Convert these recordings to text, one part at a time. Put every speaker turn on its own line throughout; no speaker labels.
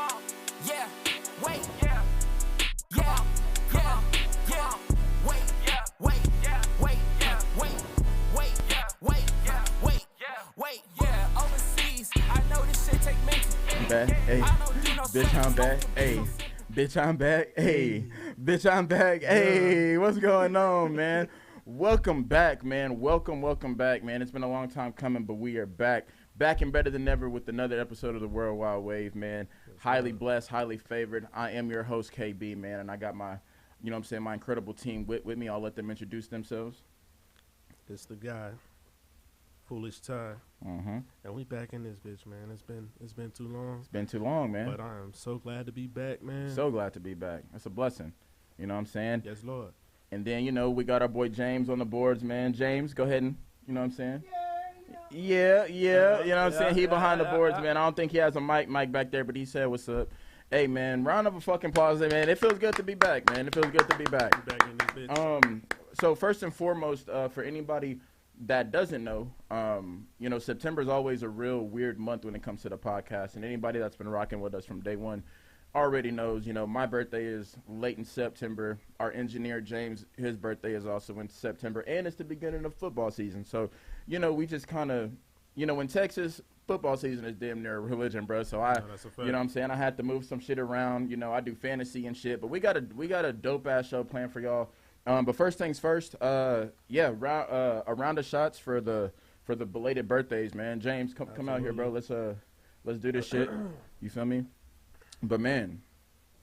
Yeah, wait, yeah, yeah, yeah, yeah, wait, yeah, wait, yeah, wait, yeah, wait, wait, yeah, wait, yeah, wait, yeah, wait, yeah, overseas. I know this shit take mental.
I'm back, hey, bitch, I'm back, hey, bitch, I'm back, hey, bitch, I'm back, hey, what's going on, man? Welcome back, man. Welcome back, man. It's been a long time coming, but we are back and better than ever with another episode of the World Wide Wave, man. Highly blessed, highly favored. I am your host, KB, man, and I got my, my incredible team with me. I'll let them introduce themselves.
This the guy, Foolish Ty, and we back in this bitch, man. It's been too long.
It's been too long, man.
But I am so glad to be back, man.
So glad to be back. That's a blessing. You know what I'm saying?
Yes, Lord.
And then, we got our boy James on the boards, man. James, go ahead and, you know what I'm saying? Yeah, you know what I'm saying? He behind the boards, man. I don't think he has a mic back there, but he said what's up. Hey, man, round of a fucking applause, man. It feels good to be back, man. It feels good to be back.
Back in this bitch.
So first and foremost, for anybody that doesn't know, September is always a real weird month when it comes to the podcast. And anybody that's been rocking with us from day one already knows, my birthday is late in September. Our engineer, James, his birthday is also in September. And it's the beginning of football season. So, we just kind of, in Texas, football season is damn near a religion, bro. So
that's a fact.
what I'm saying? I had to move some shit around. I do fantasy and shit. But we got a dope-ass show planned for y'all. But first things first, a round of shots for the belated birthdays, man. James, come out here, bro. Let's do this shit. You feel me? But, man,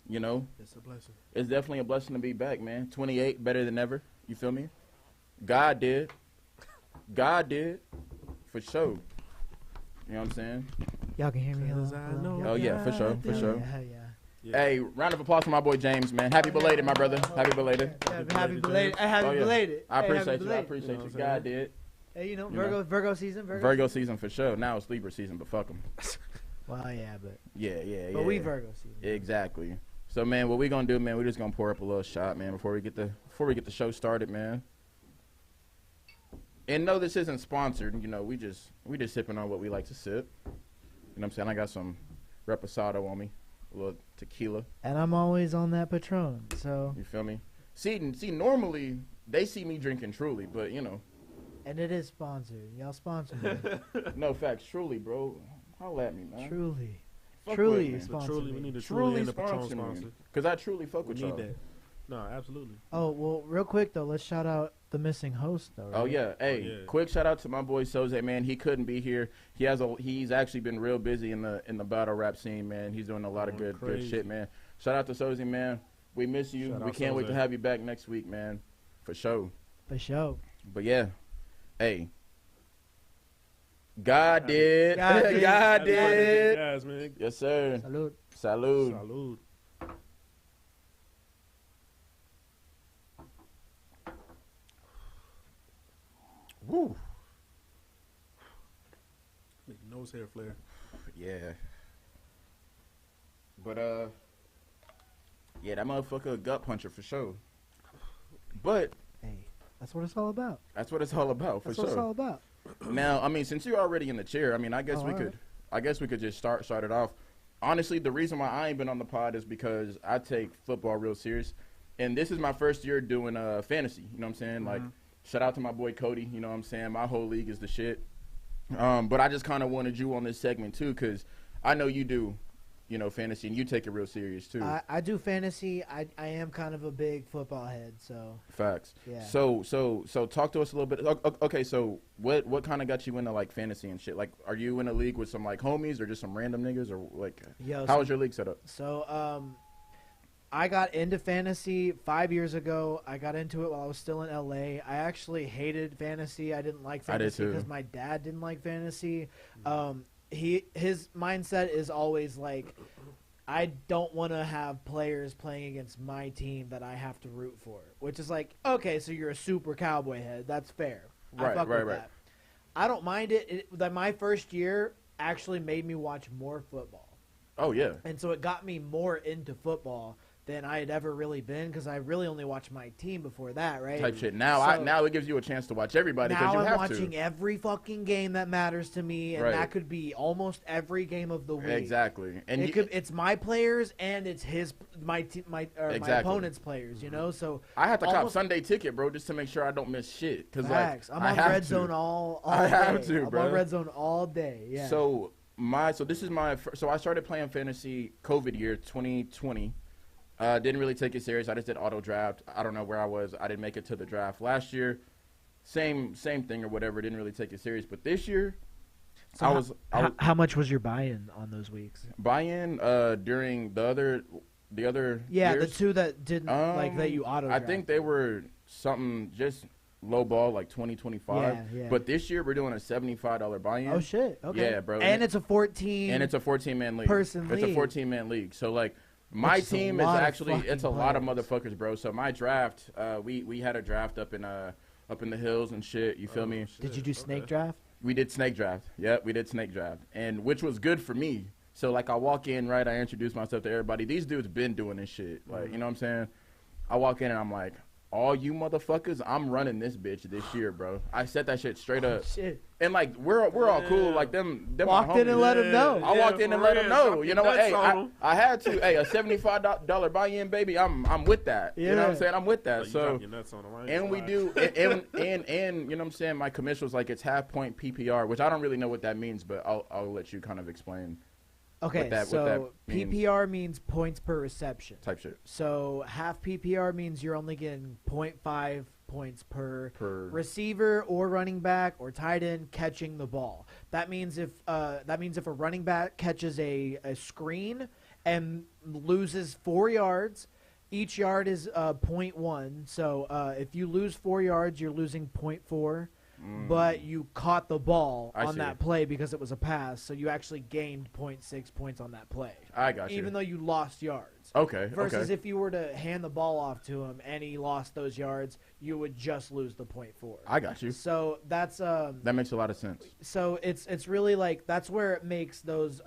It's a blessing.
It's definitely a blessing to be back, man. 28, better than ever. You feel me? God did, for sure. You know what I'm saying?
Y'all can hear me?
Oh, yeah, for sure.
Yeah.
Hey, round of applause for my boy James, man. Happy belated, my brother. Happy belated.
Happy belated. Happy belated.
I
Hey,
appreciate
happy
you.
belated.
God did.
Hey, Virgo season.
Virgo season for sure. Now it's Libra season, but fuck them.
Well, yeah, but.
Yeah.
But we Virgo season.
Exactly. So, man, what we gonna do, man? We're just gonna pour up a little shot, man, before we get the show started, man. And no, this isn't sponsored. We just sipping on what we like to sip. You know what I'm saying? I got some reposado on me, a little tequila.
And I'm always on that Patron, so.
You feel me? See, normally they see me drinking Truly, but
And it is sponsored. Y'all sponsor me.
No facts, Truly, bro. Holla at me, man.
Truly.
Fuck
Truly
with me.
sponsor
Truly, we
me.
need a Truly and a Patron
sponsor me.
sponsor.
Because I truly fuck
We
with
need
y'all.
that. No, absolutely.
Oh, well, real quick, though, let's shout out the missing host, though. Right?
Oh yeah, hey, quick shout out to my boy Soze, man. He couldn't be here. He's actually been real busy in the battle rap scene, man. He's doing a lot of good shit, man. Shout out to Soze, man. We miss you. We can't wait to have you back next week, man. For sure.
For sure.
But yeah, hey, God did.
God did.
God did.
Guys, man.
Yes, sir.
Salud.
Salud.
Salud.
Woo.
Nose hair flare.
Yeah. But yeah, that motherfucker a gut puncher for sure. But
Hey, that's what it's all about.
that's what it's all about for
That's
sure.
what it's all about.
Now, I mean, since you're already in the chair, I mean, I guess
Oh,
we
all
could, I guess we could just start it off. Honestly, the reason why I ain't been on the pod is because I take football real serious, and this is my first year doing fantasy. You know what I'm saying? Like, shout out to my boy Cody. You know what I'm saying? My whole league is the shit. But I just kind of wanted you on this segment too, because I know you do, fantasy, and you take it real serious too.
I do fantasy. I am kind of a big football head, so.
Facts.
Yeah.
So talk to us a little bit. Okay, so what kind of got you into like fantasy and shit? Like, are you in a league with some like homies or just some random niggas or like? How is your league set up?
So I got into fantasy 5 years ago. I got into it while I was still in LA. I actually hated fantasy. I didn't like
I did
fantasy
too.
because my dad didn't like fantasy. His mindset is always like, I don't want to have players playing against my team that I have to root for, which is like, okay, so you're a super cowboy head. That's fair. I fuck with that. I don't mind it. That my first year actually made me watch more football.
Oh yeah.
And so it got me more into football than I had ever really been because I really only watched my team before that, right?
Type shit. Now,
So-
now it gives you a chance to watch everybody because
Now
you
I'm
have
watching
to.
every fucking game that matters to me, and
Right.
that could be almost every game of the week.
Exactly. And
It's my players and it's my
Exactly.
opponent's players, you know. So
I have to cop
almost-
Sunday ticket, bro, just to make sure I don't miss shit. Cause
facts.
like
I'm
I
on
have
red
to.
zone all
I have
day.
to,
I'm
bro.
on red zone all day. Yeah.
So this is my so I started playing fantasy COVID year 2020. Didn't really take it serious. I just did auto draft. I don't know where I was. I didn't make it to the draft last year. Same thing or whatever. Didn't really take it serious. But this year,
So
I was
how much was your buy-in on those weeks?
buy-in during the other
Yeah,
years.
the two that didn't like that you auto.
I think they were something just low ball like 2025.
Yeah, yeah.
But this year we're doing a $75 buy-in.
Oh shit! Okay.
Yeah, bro.
And it's a 14.
And it's a 14-man league.
person
It's a
league.
14-man league. So like my
Which is a
team is
lot of
actually it's a
fucking
lot of
players.
motherfuckers, bro. So my draft, we had a draft up in the hills and shit. You feel me?
Did you do snake draft?
We did snake draft. Yep, we did snake draft, and which was good for me. So like I walk in, right? I introduce myself to everybody. These dudes been doing this shit. Like you know what I'm saying? I walk in and I'm like, all you motherfuckers, I'm running this bitch this year, bro. I said that shit straight up.
Shit.
And like we're all cool. Like them my
Walked in
homies.
and let him know.
I walked in and let him know. You know what? Hey,
I
I had to. Hey, a $75 buy-in, baby. I'm with that. You know what I'm
Yeah.
saying? I'm with that. So
your nuts on them. I ain't
and
gonna
we
lie.
do and you know what I'm saying? My commission was like it's half point PPR, which I don't really know what that means, but I'll let you kind of explain
Okay,
what that
so
means.
PPR means points per reception.
type shit.
So half PPR means you're only getting 0.5 points per
Per
receiver or running back or tight end catching the ball. That means if a running back catches a screen and loses 4 yards, each yard is 0.1. So if you lose 4 yards, you're losing 0.4. But you caught the ball
I
on
see.
that play because it was a pass, so you actually gained 0.6 points on that play.
I got you.
Even though you lost yards.
Okay.
Versus
okay.
if you were to hand the ball off to him and he lost those yards, you would just lose the 0.4.
I got you.
So that's
That makes a lot of sense.
so it's really like that's where it makes those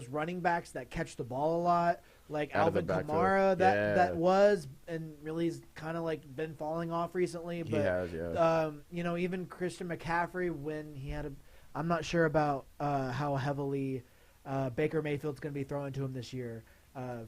running backs that catch the ball a lot, like
Out of the
Alvin
backfield.
Kamara,
Yeah.
that was and really has kind of like been falling off recently.
He
But
has, yeah.
you know, even Christian McCaffrey when he had I'm not sure about how heavily Baker Mayfield's going to be throwing to him this year.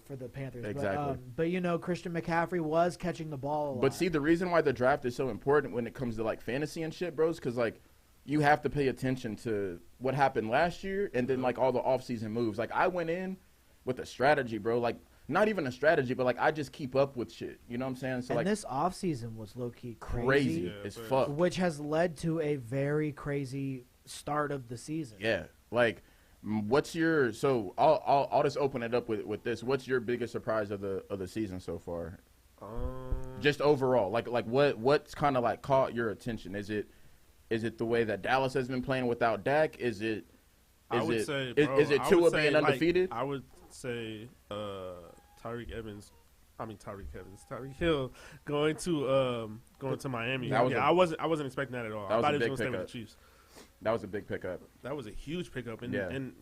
For the Panthers,
Exactly.
but you know, Christian McCaffrey was catching the ball a lot.
But see, the reason why the draft is so important when it comes to like fantasy and shit, bros, because like you have to pay attention to what happened last year and then like all the offseason moves. Like I went in with a strategy, bro. Like not even a strategy, but like I just keep up with shit. You know what I'm saying? So
and
like
this offseason was low key
crazy
Yeah,
as
but-
fuck.
which has led to a very crazy start of the season.
Yeah. Like what's your so I'll just open it up with this. What's your biggest surprise of the season so far? Just overall. Like what's kind of like caught your attention? Is it the way that Dallas has been playing without Dak? Is it
I would say,
is
bro,
it
I
Tua
would say,
being
like,
undefeated?
I would say Tyreek Hill going to Miami.
That was
I wasn't expecting that at all.
that
I
was
thought
a
he was
big
going to stay with
pickup.
the Chiefs.
That was a big pickup,
That was a huge pickup, and
Yeah.
and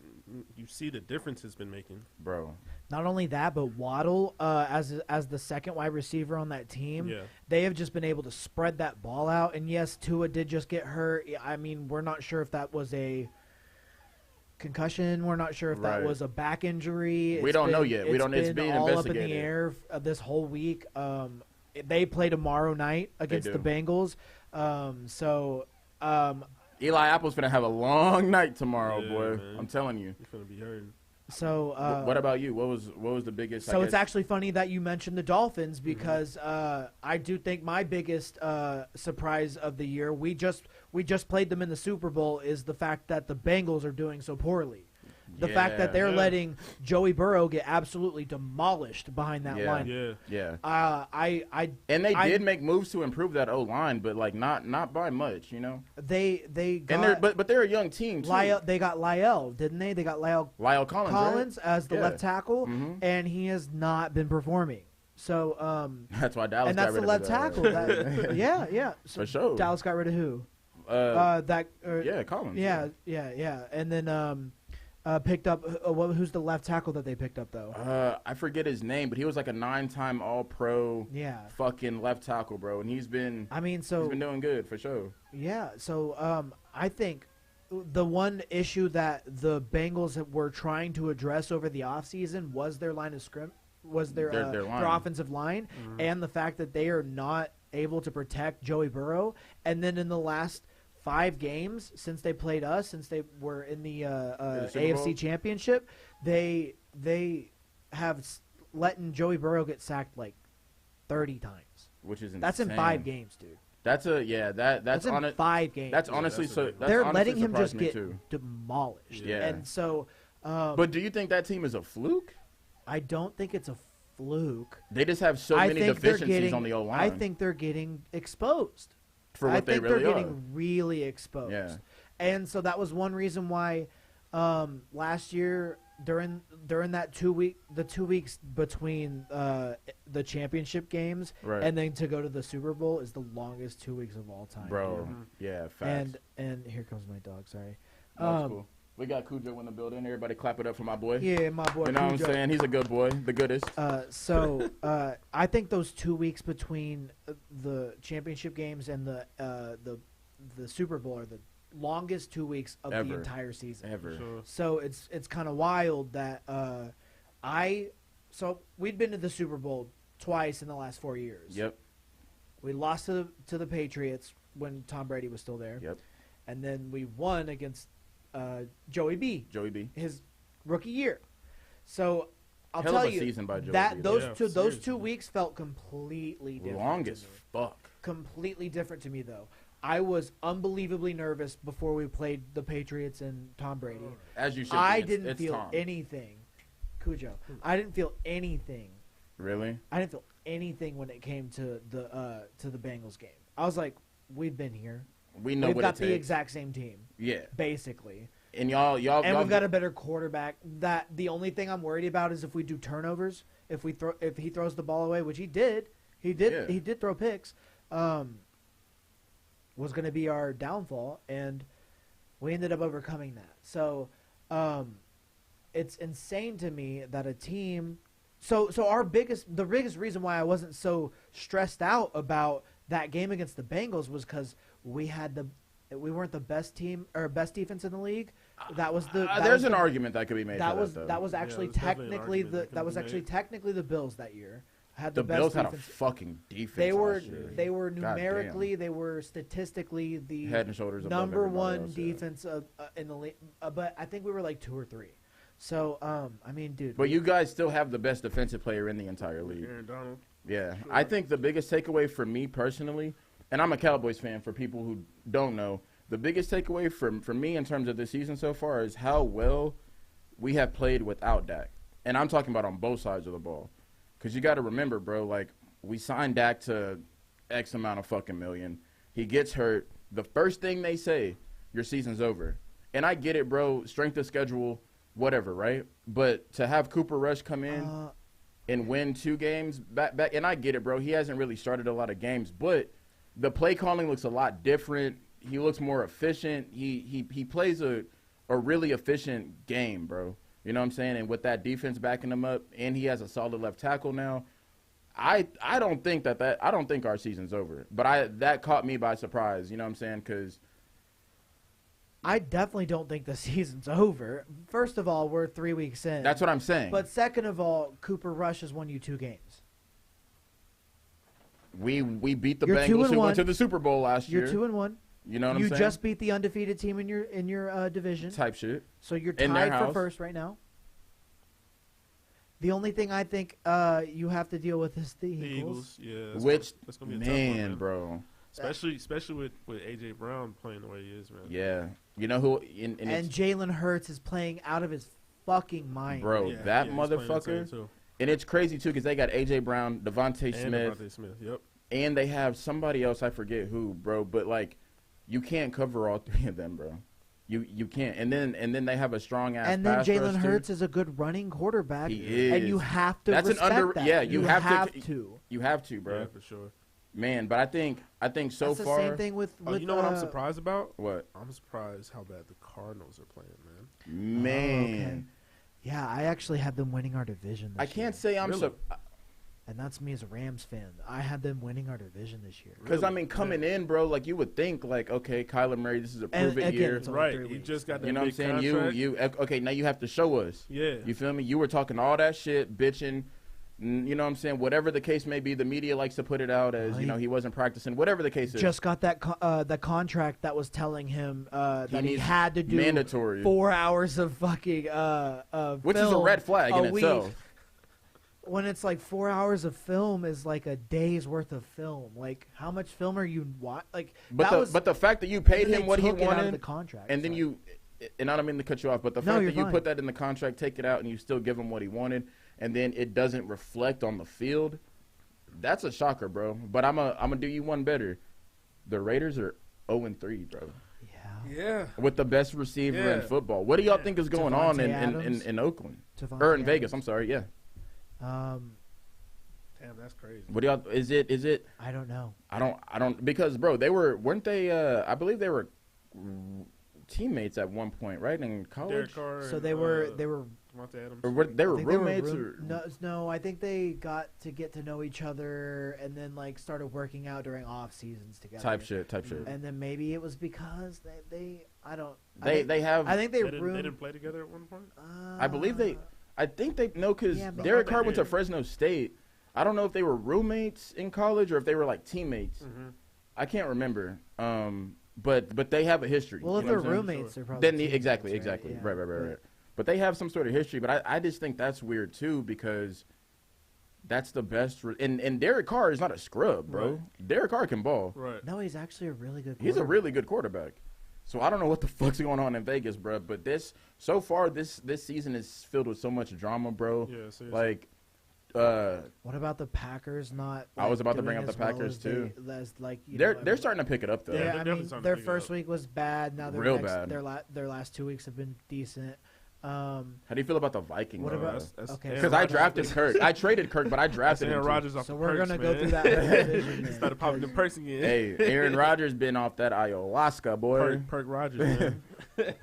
you see the difference it's been making.
bro.
Not only that, but Waddle, as the second wide receiver on that team,
Yeah.
they have just been able to spread that ball out. And yes, Tua did just get hurt. I mean, we're not sure if that was a concussion. We're not sure if that
Right.
was a back injury.
We don't know yet. We don't- it's being
all up in
investigated.
the air this whole week. They play tomorrow night against
do.
the Bengals.
Eli Apple's gonna have a long night tomorrow,
Yeah,
boy.
man.
I'm telling you.
He's going to be hurting.
What about you? What was the biggest? I
So it's
guess-
actually funny that you mentioned the Dolphins
Mm-hmm.
because I do think my biggest surprise of the year we just played them in the Super Bowl is the fact that the Bengals are doing so poorly. The fact that they're
Yeah.
letting Joey Burrow get absolutely demolished behind that
Yeah.
line.
Yeah.
yeah.
I
And they
I-
did make moves to improve that O line, but like not by much, you know.
they
And
got
but they're a young team too.
they got Lyle, didn't they? They got Lyle
Lyle Collins, right?
Collins as the
Yeah.
left tackle,
Mhm.
and he has not been performing. So
That's why Dallas
and
got
that's the
rid
left
of
tackle. That, yeah. So
For sure.
Dallas got rid of who?
Yeah, Collins.
Yeah. And then picked up. Who's the left tackle that they picked up though?
I forget his name, but he was like a 9-time All-Pro.
Yeah.
Fucking left tackle, bro, and he's been
he's
been doing good for sure.
Yeah. So I think the one issue that the Bengals were trying to address over the offseason was their line of scrim, was their offensive line, and the fact that they are not able to protect Joey Burrow. And then in the last 5 games since they played us, since they were in the AFC Championship, they have letting Joey Burrow get sacked like 30 times.
Which is insane.
That's in 5 games, dude.
That's
in 5 games.
That's honestly
they're letting him just get
too.
demolished.
Yeah.
And so
but do you think that team is a fluke?
I don't think it's a fluke.
They just have so many deficiencies on the O-line.
I think they're getting exposed.
For what they really are.
I think they're getting really exposed.
Yeah.
And so that was one reason why last year during that 2 weeks between the championship games and then to go to the Super Bowl is the longest 2 weeks of all time.
Bro, yeah, facts.
And here comes my dog, sorry.
That's cool. We got Cujo in the building. Everybody clap it up for my boy.
Yeah, my boy.
You know what I'm saying? He's a good boy, the goodest.
So I think those 2 weeks between the championship games and the Super Bowl are the longest 2 weeks of the entire season.
Ever.
Sure.
So it's kind of wild that so we'd been to the Super Bowl twice in the last 4 years.
Yep.
We lost to the Patriots when Tom Brady was still there.
Yep.
And then we won against Joey B. His rookie year. So I'll
Hell
tell
of a
you
season by Joey
that
B.
those 2 weeks felt completely different.
Long as fuck.
Completely different to me though. I was unbelievably nervous before we played the Patriots and Tom Brady.
As you should.
I didn't feel anything. Cujo. I didn't feel anything.
Really?
I didn't feel anything when it came to the Bengals game. I was like, we've been here.
We know
we've
what
got
it
the
takes.
exact same team.
Yeah.
Basically.
And y'all
we've got a better quarterback. That the only thing I'm worried about is if we do turnovers, if he throws the ball away, which he did. He did throw picks. Was going to be our downfall, and we ended up overcoming that. So, it's insane to me that a team. So the biggest reason why I wasn't so stressed out about that game against the Bengals was because we weren't the best team or best defense in the league. That was
there's an argument that could be made.
That was actually technically the Bills that year. Had the
Bills
best
had a fucking defense.
They were numerically, they were statistically the
head and shoulders
number
above
one
else,
defense in the league. But I think we were like 2 or 3. So I mean, dude.
But you guys still have the best defensive player in the entire league.
Aaron Donald.
Yeah, sure. I think the biggest takeaway for me personally, and I'm a Cowboys fan. For people who don't know, the biggest takeaway for me in terms of the season so far is how well we have played without Dak, and I'm talking about on both sides of the ball. Because you got to remember, bro, like, we signed Dak to X amount of fucking million. He gets hurt. The first thing they say, your season's over. And I get it, bro, strength of schedule, whatever, right? But to have Cooper Rush come in and win 2 games back, and I get it, bro. He hasn't really started a lot of games. But the play calling looks a lot different. He looks more efficient. He plays a really efficient game, bro. You know what I'm saying? And with that defense backing him up, and he has a solid left tackle now, I don't think I don't think our season's over. But that caught me by surprise. You know what I'm saying? Because
I definitely don't think the season's over. First of all, we're 3 weeks in.
That's what I'm saying.
But second of all, Cooper Rush has won you 2 games.
We beat the Bengals who went to the Super Bowl last year.
You're 2-1.
You know what I'm saying?
You just beat the undefeated team in your division.
Type shit.
So you're tied for first right now. The only thing I think you have to deal with is the Eagles.
Yeah.
Which,
that's gonna be a tough one, man,
bro.
Especially with A.J. Brown playing the way he is, man.
Yeah. You know who?
And Jalen Hurts is playing out of his fucking mind.
Bro, that motherfucker. And it's crazy, too, because they got A.J. Brown, Devontae Smith.
Yep.
And they have somebody else, I forget who, bro. But, like, you can't cover all 3 of them, bro. You can't. And then they have a strong ass.
And then Jalen Hurts is a good running quarterback.
He is.
And you have to respect that.
Yeah, you have to.
to.
You have to, bro.
Yeah, for sure.
Man, but I think so
That's the
far.
same thing with
You know what I'm surprised about?
What?
I'm surprised how bad the Cardinals are playing, man.
Man,
Oh, okay. Yeah, I actually had them winning our division this
I can't
year.
say I'm
Really?
And that's me as a Rams fan. I had them winning our division this year.
because
Really?
I mean coming in, bro. Like you would think, like okay, Kyler Murray, this is a
And
prove it
again,
year.
it's only
Right,
3
he
weeks.
just got that
You know what I'm
big
saying?
contract.
You okay? Now you have to show us.
Yeah.
You feel me? You were talking all that shit, bitching. You know what I'm saying? Whatever the case may be, the media likes to put it out as he wasn't practicing. Whatever the case is.
Just got that the contract that was telling him that he
needs
had to do
mandatory
4 hours of fucking
Which is a
film
red flag in
week.
itself.
When it's like 4 hours of film is like a day's worth of film. Like how much film are you like?
But the fact that you paid
then
him
they
what he
took it out of
wanted,
the contract,
and then
so-
and I don't mean to cut you off, but the
No,
fact
you're
that you
fine.
put that in the contract, take it out, and you still give him what he wanted, and then it doesn't reflect on the field, that's a shocker, bro. But I'm gonna do you one better. The Raiders are 0-3, bro,
Yeah.
Yeah.
with the best receiver in
Yeah.
football. What do y'all think is going on
Devontae Adams.
in Oakland
Devontae
or in Vegas?
Adams.
I'm sorry, yeah.
Damn, that's crazy.
What do y'all? Is it?
I don't know.
I don't because bro, weren't they? I believe they were teammates at one point, right, in college.
Derek Carr
So
and,
they were
Devontae Adams.
Or they were
I think
roommates,
they were
or
no, I think they got to get to know each other and then like started working out during off seasons together.
type shit.
And then maybe it was because they I don't
They have.
I think
They
they
didn't
roomed.
play together at one point?
I believe they. I think they know because
Yeah, but-
Derek
I
Carr
thought
went
they
to
did.
Fresno State. I don't know if they were roommates in college or if they were like teammates.
Mm-hmm.
I can't remember. But they have a history.
Well,
you
if
know
they're
what I'm saying?
roommates, they're probably
Then
teammates,
exactly.
Yeah.
Right. But they have some sort of history. But I just think that's weird too because that's the best. And Derek Carr is not a scrub, bro.
Right.
Derek Carr can ball.
Right.
No, he's actually a really good.
He's a
quarterback.
really good quarterback. So I don't know what the fuck's going on in Vegas, bro. But so far this season is filled with so much drama, bro.
Yeah, seriously.
Like,
What about the Packers? Not.
I was about to
doing
bring up the
as well
Packers,
as they-
too.
as, like, you
they're
know,
they're starting to pick it up though.
Yeah,
Yeah,
they're
I
definitely
mean,
starting to
their
pick it
first
up.
week was bad. Now
Real bad.
Their last 2 weeks have been decent.
How do you feel about the Vikings?
What about-
That's
okay.
Aaron
Because I
Rodgers.
drafted Kirk. I traded Kirk, but I
That's
drafted
Aaron
him.
Rodgers
Too.
off
So
the
we're
perks,
gonna go
man.
through that division. then,
Started popping the
because
perks again.
Hey, Aaron Rodgers been off that ayahuasca, boy.
Perk Rodgers, man.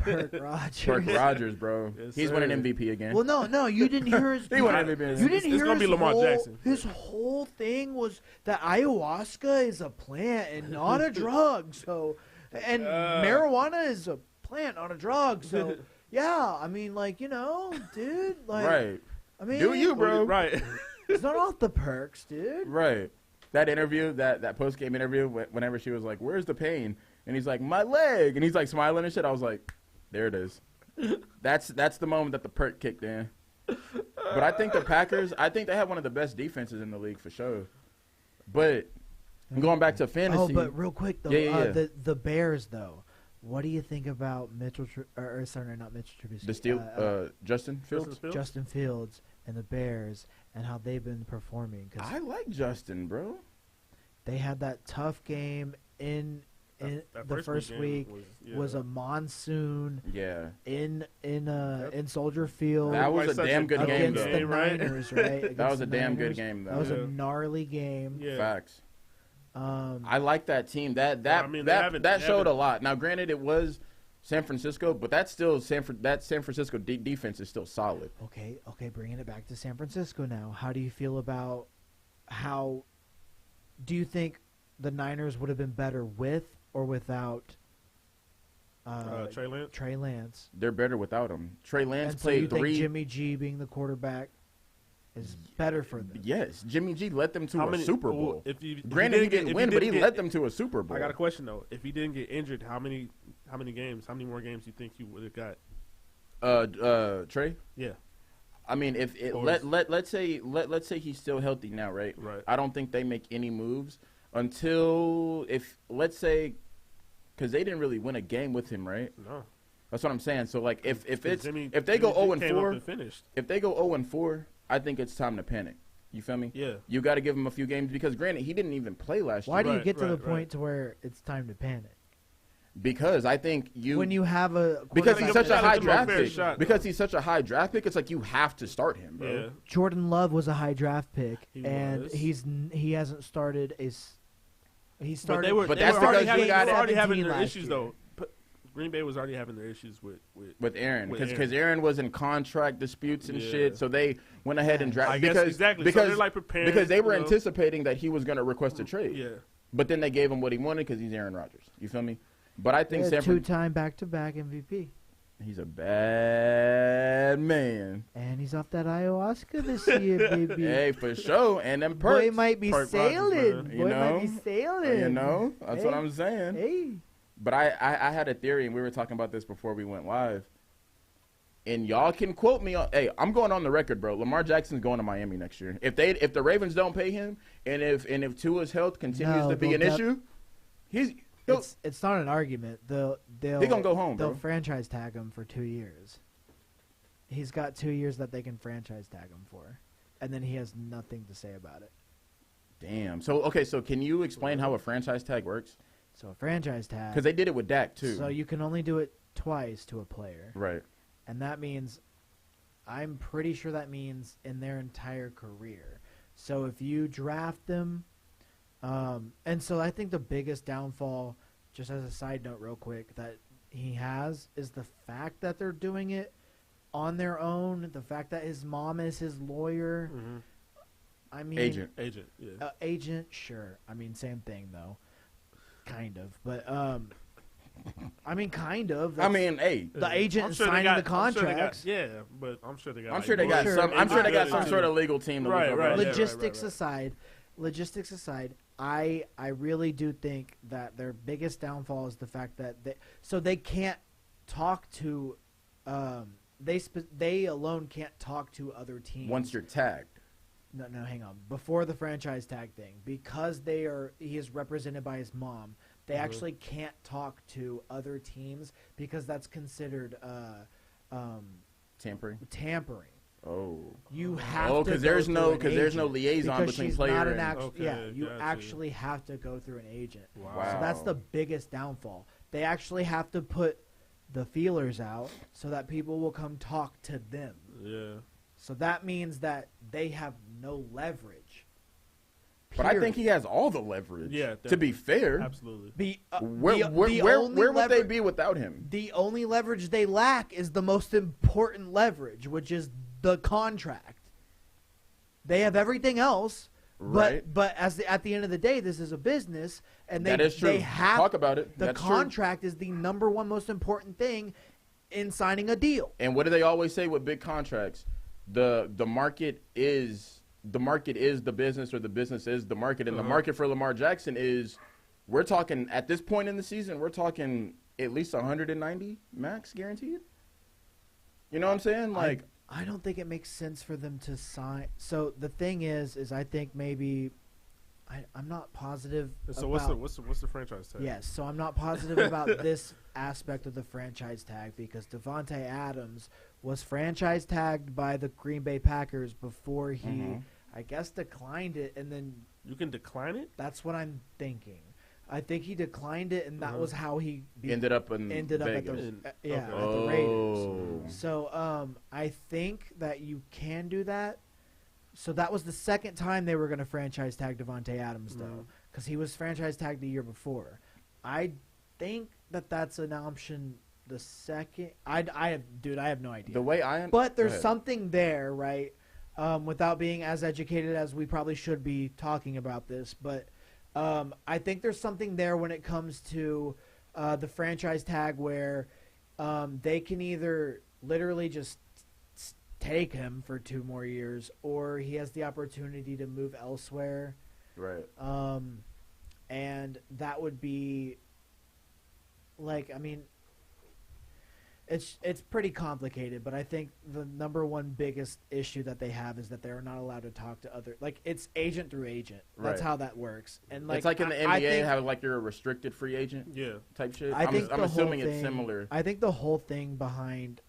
Kirk Rodgers.
Kirk Rodgers, bro.
Yes,
He's
sir.
winning MVP again.
Well, no, you didn't hear his.
He won MVP.
You didn't
It's
hear
gonna be
his
Lamar
whole,
Jackson.
His whole thing was that ayahuasca is a plant and not a drug. So, and marijuana is a plant, not a drug. So, yeah, I mean, like, you know, dude, like,
Right.
I mean,
Do you, bro?
Right.
It's not off the perks, dude.
Right. That interview, that post game interview, whenever she was like, "Where's the pain?" and he's like, "My leg," and he's like smiling and shit. I was like, "There it is." That's the moment that the perk kicked in. But I think the Packers, I think they have one of the best defenses in the league for sure. But going back to fantasy,
Oh, but real quick though,
Yeah.
the Bears though. What do you think about not Mitchell Trubisky?
the steel, Justin Fields.
Justin Fields and the Bears and how they've been performing? Because
I like Justin, bro.
they had that tough game in
That
the first week was a monsoon
Yeah,
in Soldier Field
that was a
Such
damn
a
good
good
game
against
though.
the
game, right?
Niners, right?
That
Against
was a
the
damn good
Niners.
game though.
That was
Yeah.
a gnarly game.
Yeah.
Facts.
Um,
I like that team. That
I mean, they haven't-
showed a lot. Now, granted, it was San Francisco, but that's still San Francisco defense is still solid.
Okay, bringing it back to San Francisco now. How do you feel about how do you think the Niners would have been better with or without
Trey Lance.
Trey Lance?
They're better without him. Trey Lance
And so you
played
think
3.
Jimmy G being the quarterback is better for them?
Yes, Jimmy G led them to
How
a
many-
Super
well,
Bowl.
if
Granted, he didn't win, but he
get-
led them to a Super Bowl.
I got a question though. If he didn't get injured, how many more games do you think he would have got?
Trey.
Yeah.
I mean, if it,
Or
let's say he's still healthy now, right?
Right.
I don't think they make any moves until let's say because they didn't really win a game with him, right?
No.
That's what I'm saying. So like if they
Jimmy
go
G
0
came up
4,
and finished.
if they go 0 4, I think it's time to panic. You feel me?
Yeah.
You got to give him a few games because granted he didn't even play last
Why
year.
do you
Right,
get to the
right,
point
right.
to where it's time to panic?
Because I think
When you have a
because
Gotta
he's
give
such a
him
high
a
draft
fair
pick.
shot,
Because he's such a high draft pick, it's like you have to start him, bro.
Yeah.
Jordan Love was a high draft pick,
He
and
was.
he hasn't started He
But
started.
they were,
But
they
that's
were already,
because you
having,
got
they were already having
17
their
last
issues,
year.
though. Green Bay was already having their issues with
Aaron,
with
because Aaron was in contract disputes and shit, so they went ahead and
I
drafted
guess
because
exactly.
because
So they're like preparing,
because they were
you know?
anticipating that he was going to request a trade.
Yeah.
But then they gave him what he wanted because he's Aaron Rodgers. You feel me? But I think San Fran,
two-time back-to-back MVP.
he's a bad man.
And he's off that ayahuasca this year, baby.
Hey, for sure. And them perks.
Boy might be
Perk
sailing.
Rogers,
man.
Boy
You
might be
know?
sailing.
You know? That's what
Hey.
I'm saying.
Hey.
But I had a theory, and we were talking about this before we went live. And y'all can quote me on. Hey, I'm going on the record, bro. Lamar Jackson's going to Miami next year. If the Ravens don't pay him, and if Tua's health continues
No,
to be an
they'll
issue, he'll
It's not an argument. They'll
gonna go home,
They'll
bro.
franchise tag him for 2 years. He's got 2 years that they can franchise tag him for, and then he has nothing to say about it.
damn. So okay, so can you explain how a franchise tag works?
So a franchise tag.
Because they did it with Dak too.
So you can only do it twice to a player,
Right.
and that means, I'm pretty sure that means in their entire career. So if you draft them, and so I think the biggest downfall, just as a side note, real quick, that he has is the fact that they're doing it on their own. The fact that his mom is his lawyer.
Mm-hmm.
I mean,
Agent.
Yeah.
agent, sure. I mean, same thing though, kind of. But I mean, kind of.
I mean, hey,
the agent
I'm
is
sure they
signing
got-
the
I'm sure they got-
contracts.
yeah, but I'm sure they got.
I'm
like,
sure they got
Sure.
some. I'm sure they got some
Agent.
sort of legal team to
Right,
look
right,
over.
yeah.
Logistics aside, I really do think that their biggest downfall is the fact that they can't talk to they alone can't talk to other teams
Once you're tagged.
no hang on, before the franchise tag thing, because he is represented by his mom. They actually can't talk to other teams because that's considered tampering.
Oh.
You have
Oh,
to
because
go
there's
through
no
an agent
liaison
because
between
she's
player
not an
and.
actual.
Okay,
Yeah, you
gotcha.
actually have to go through an agent.
Wow.
So that's the biggest downfall. They actually have to put the feelers out so that people will come talk to them.
Yeah.
So that means that they have no leverage.
But I think
Period.
he has all the leverage.
Yeah,
To be fair,
Absolutely.
where would they be without him?
The only leverage they lack is the most important leverage, which is the contract. They have everything else,
Right.
but at the end of the day, this is a business, and
That is true.
they have
Talk about it.
The
That's true.
contract is the number one most important thing in signing a deal.
And what do they always say with big contracts? The market is the business, or the business is the market. And the market for Lamar Jackson is, we're talking at this point in the season, we're talking at least 190 max guaranteed. You know what I'm saying? Like,
I don't think it makes sense for them to sign. So the thing is I think maybe I'm not positive.
So
about,
what's the franchise tag?
Yes, so I'm not positive about this aspect of the franchise tag because Devontae Adams was franchise tagged by the Green Bay Packers before he, I guess, declined it, and then
You can decline it.
that's what I'm thinking. I think he declined it, and that was how he
ended up in
ended up
Vegas.
at the at the
Oh.
Raiders. So I think that you can do that. So that was the second time they were going to franchise tag Devontae Adams, though, because he was franchise tagged the year before. I think that that's an option. The second, I have no idea.
The way
But there's
Go ahead.
something there, right? Without being as educated as we probably should be talking about this, but I think there's something there when it comes to the franchise tag where they can either literally just take him for 2 more years, or he has the opportunity to move elsewhere.
Right.
And that would be like, I mean, it's pretty complicated, but I think the number one biggest issue that they have is that they're not allowed to talk to other, like, it's agent through agent. That's
Right.
how that works. And like,
It's like in the
I
NBA,
think,
how like you're a restricted free agent
Yeah.
type shit.
I think
I'm
the
assuming
whole
it's
thing,
similar.
I think the whole thing behind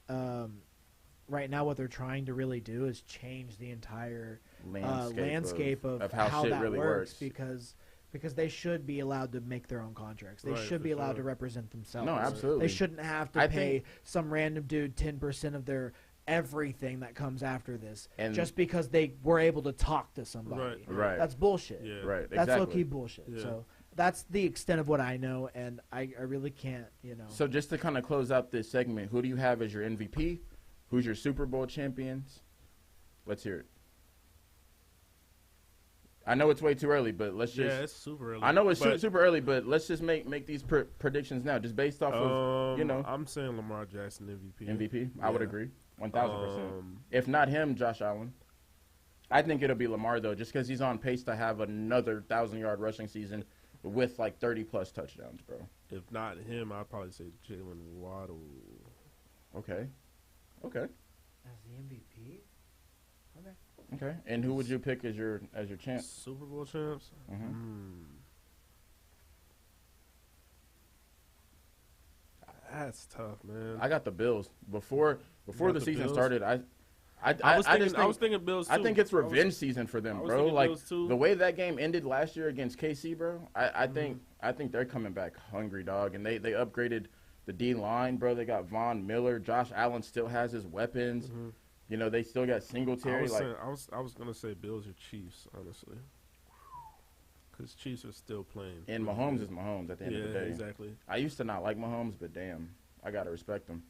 right now what they're trying to really do is change the entire landscape of
how shit
that
really
works,
works.
because they should be allowed to make their own contracts. They
Right,
should
for
be allowed
sure.
to represent themselves.
No, absolutely.
They shouldn't have to
I
pay
think-
some random dude 10% of their everything that comes after this
And-
just because they were able to talk to somebody.
Right.
Right.
That's bullshit.
Yeah.
Right.
That's
exactly.
low-key bullshit.
Yeah.
So that's the extent of what I know, and I really can't,
So just to kind of close out this segment, who do you have as your MVP? Who's your Super Bowl champions? Let's hear it. I know it's way too early, but let's just.
Yeah, it's super early.
I know it's
but,
super early, but let's just make these predictions now, just based off of
I'm saying Lamar Jackson MVP.
MVP. I would agree, 1,000%.
Um,
If not him, Josh Allen. I think it'll be Lamar though, just because he's on pace to have another 1,000-yard rushing season with like 30+ touchdowns, bro.
If not him, I'd probably say Jalen Waddle.
Okay.
As the MVP.
Okay. And who would you pick as your champ?
Super Bowl champs? That's tough, man.
I got the Bills. Before the season
Bills?
started, I
was thinking Bills too.
I think it's revenge season for them,
I was
bro.
thinking
Like
Bills too.
the way that game ended last year against KC, bro. I think they're coming back hungry, dog. And they upgraded the D line, bro. They got Von Miller. Josh Allen still has his weapons. You know, they still got Singletary.
I was gonna say Bills or Chiefs, honestly, because Chiefs are still playing.
And Mahomes is Mahomes at the end of the day.
Exactly.
I used to not like Mahomes, but damn, I gotta respect him.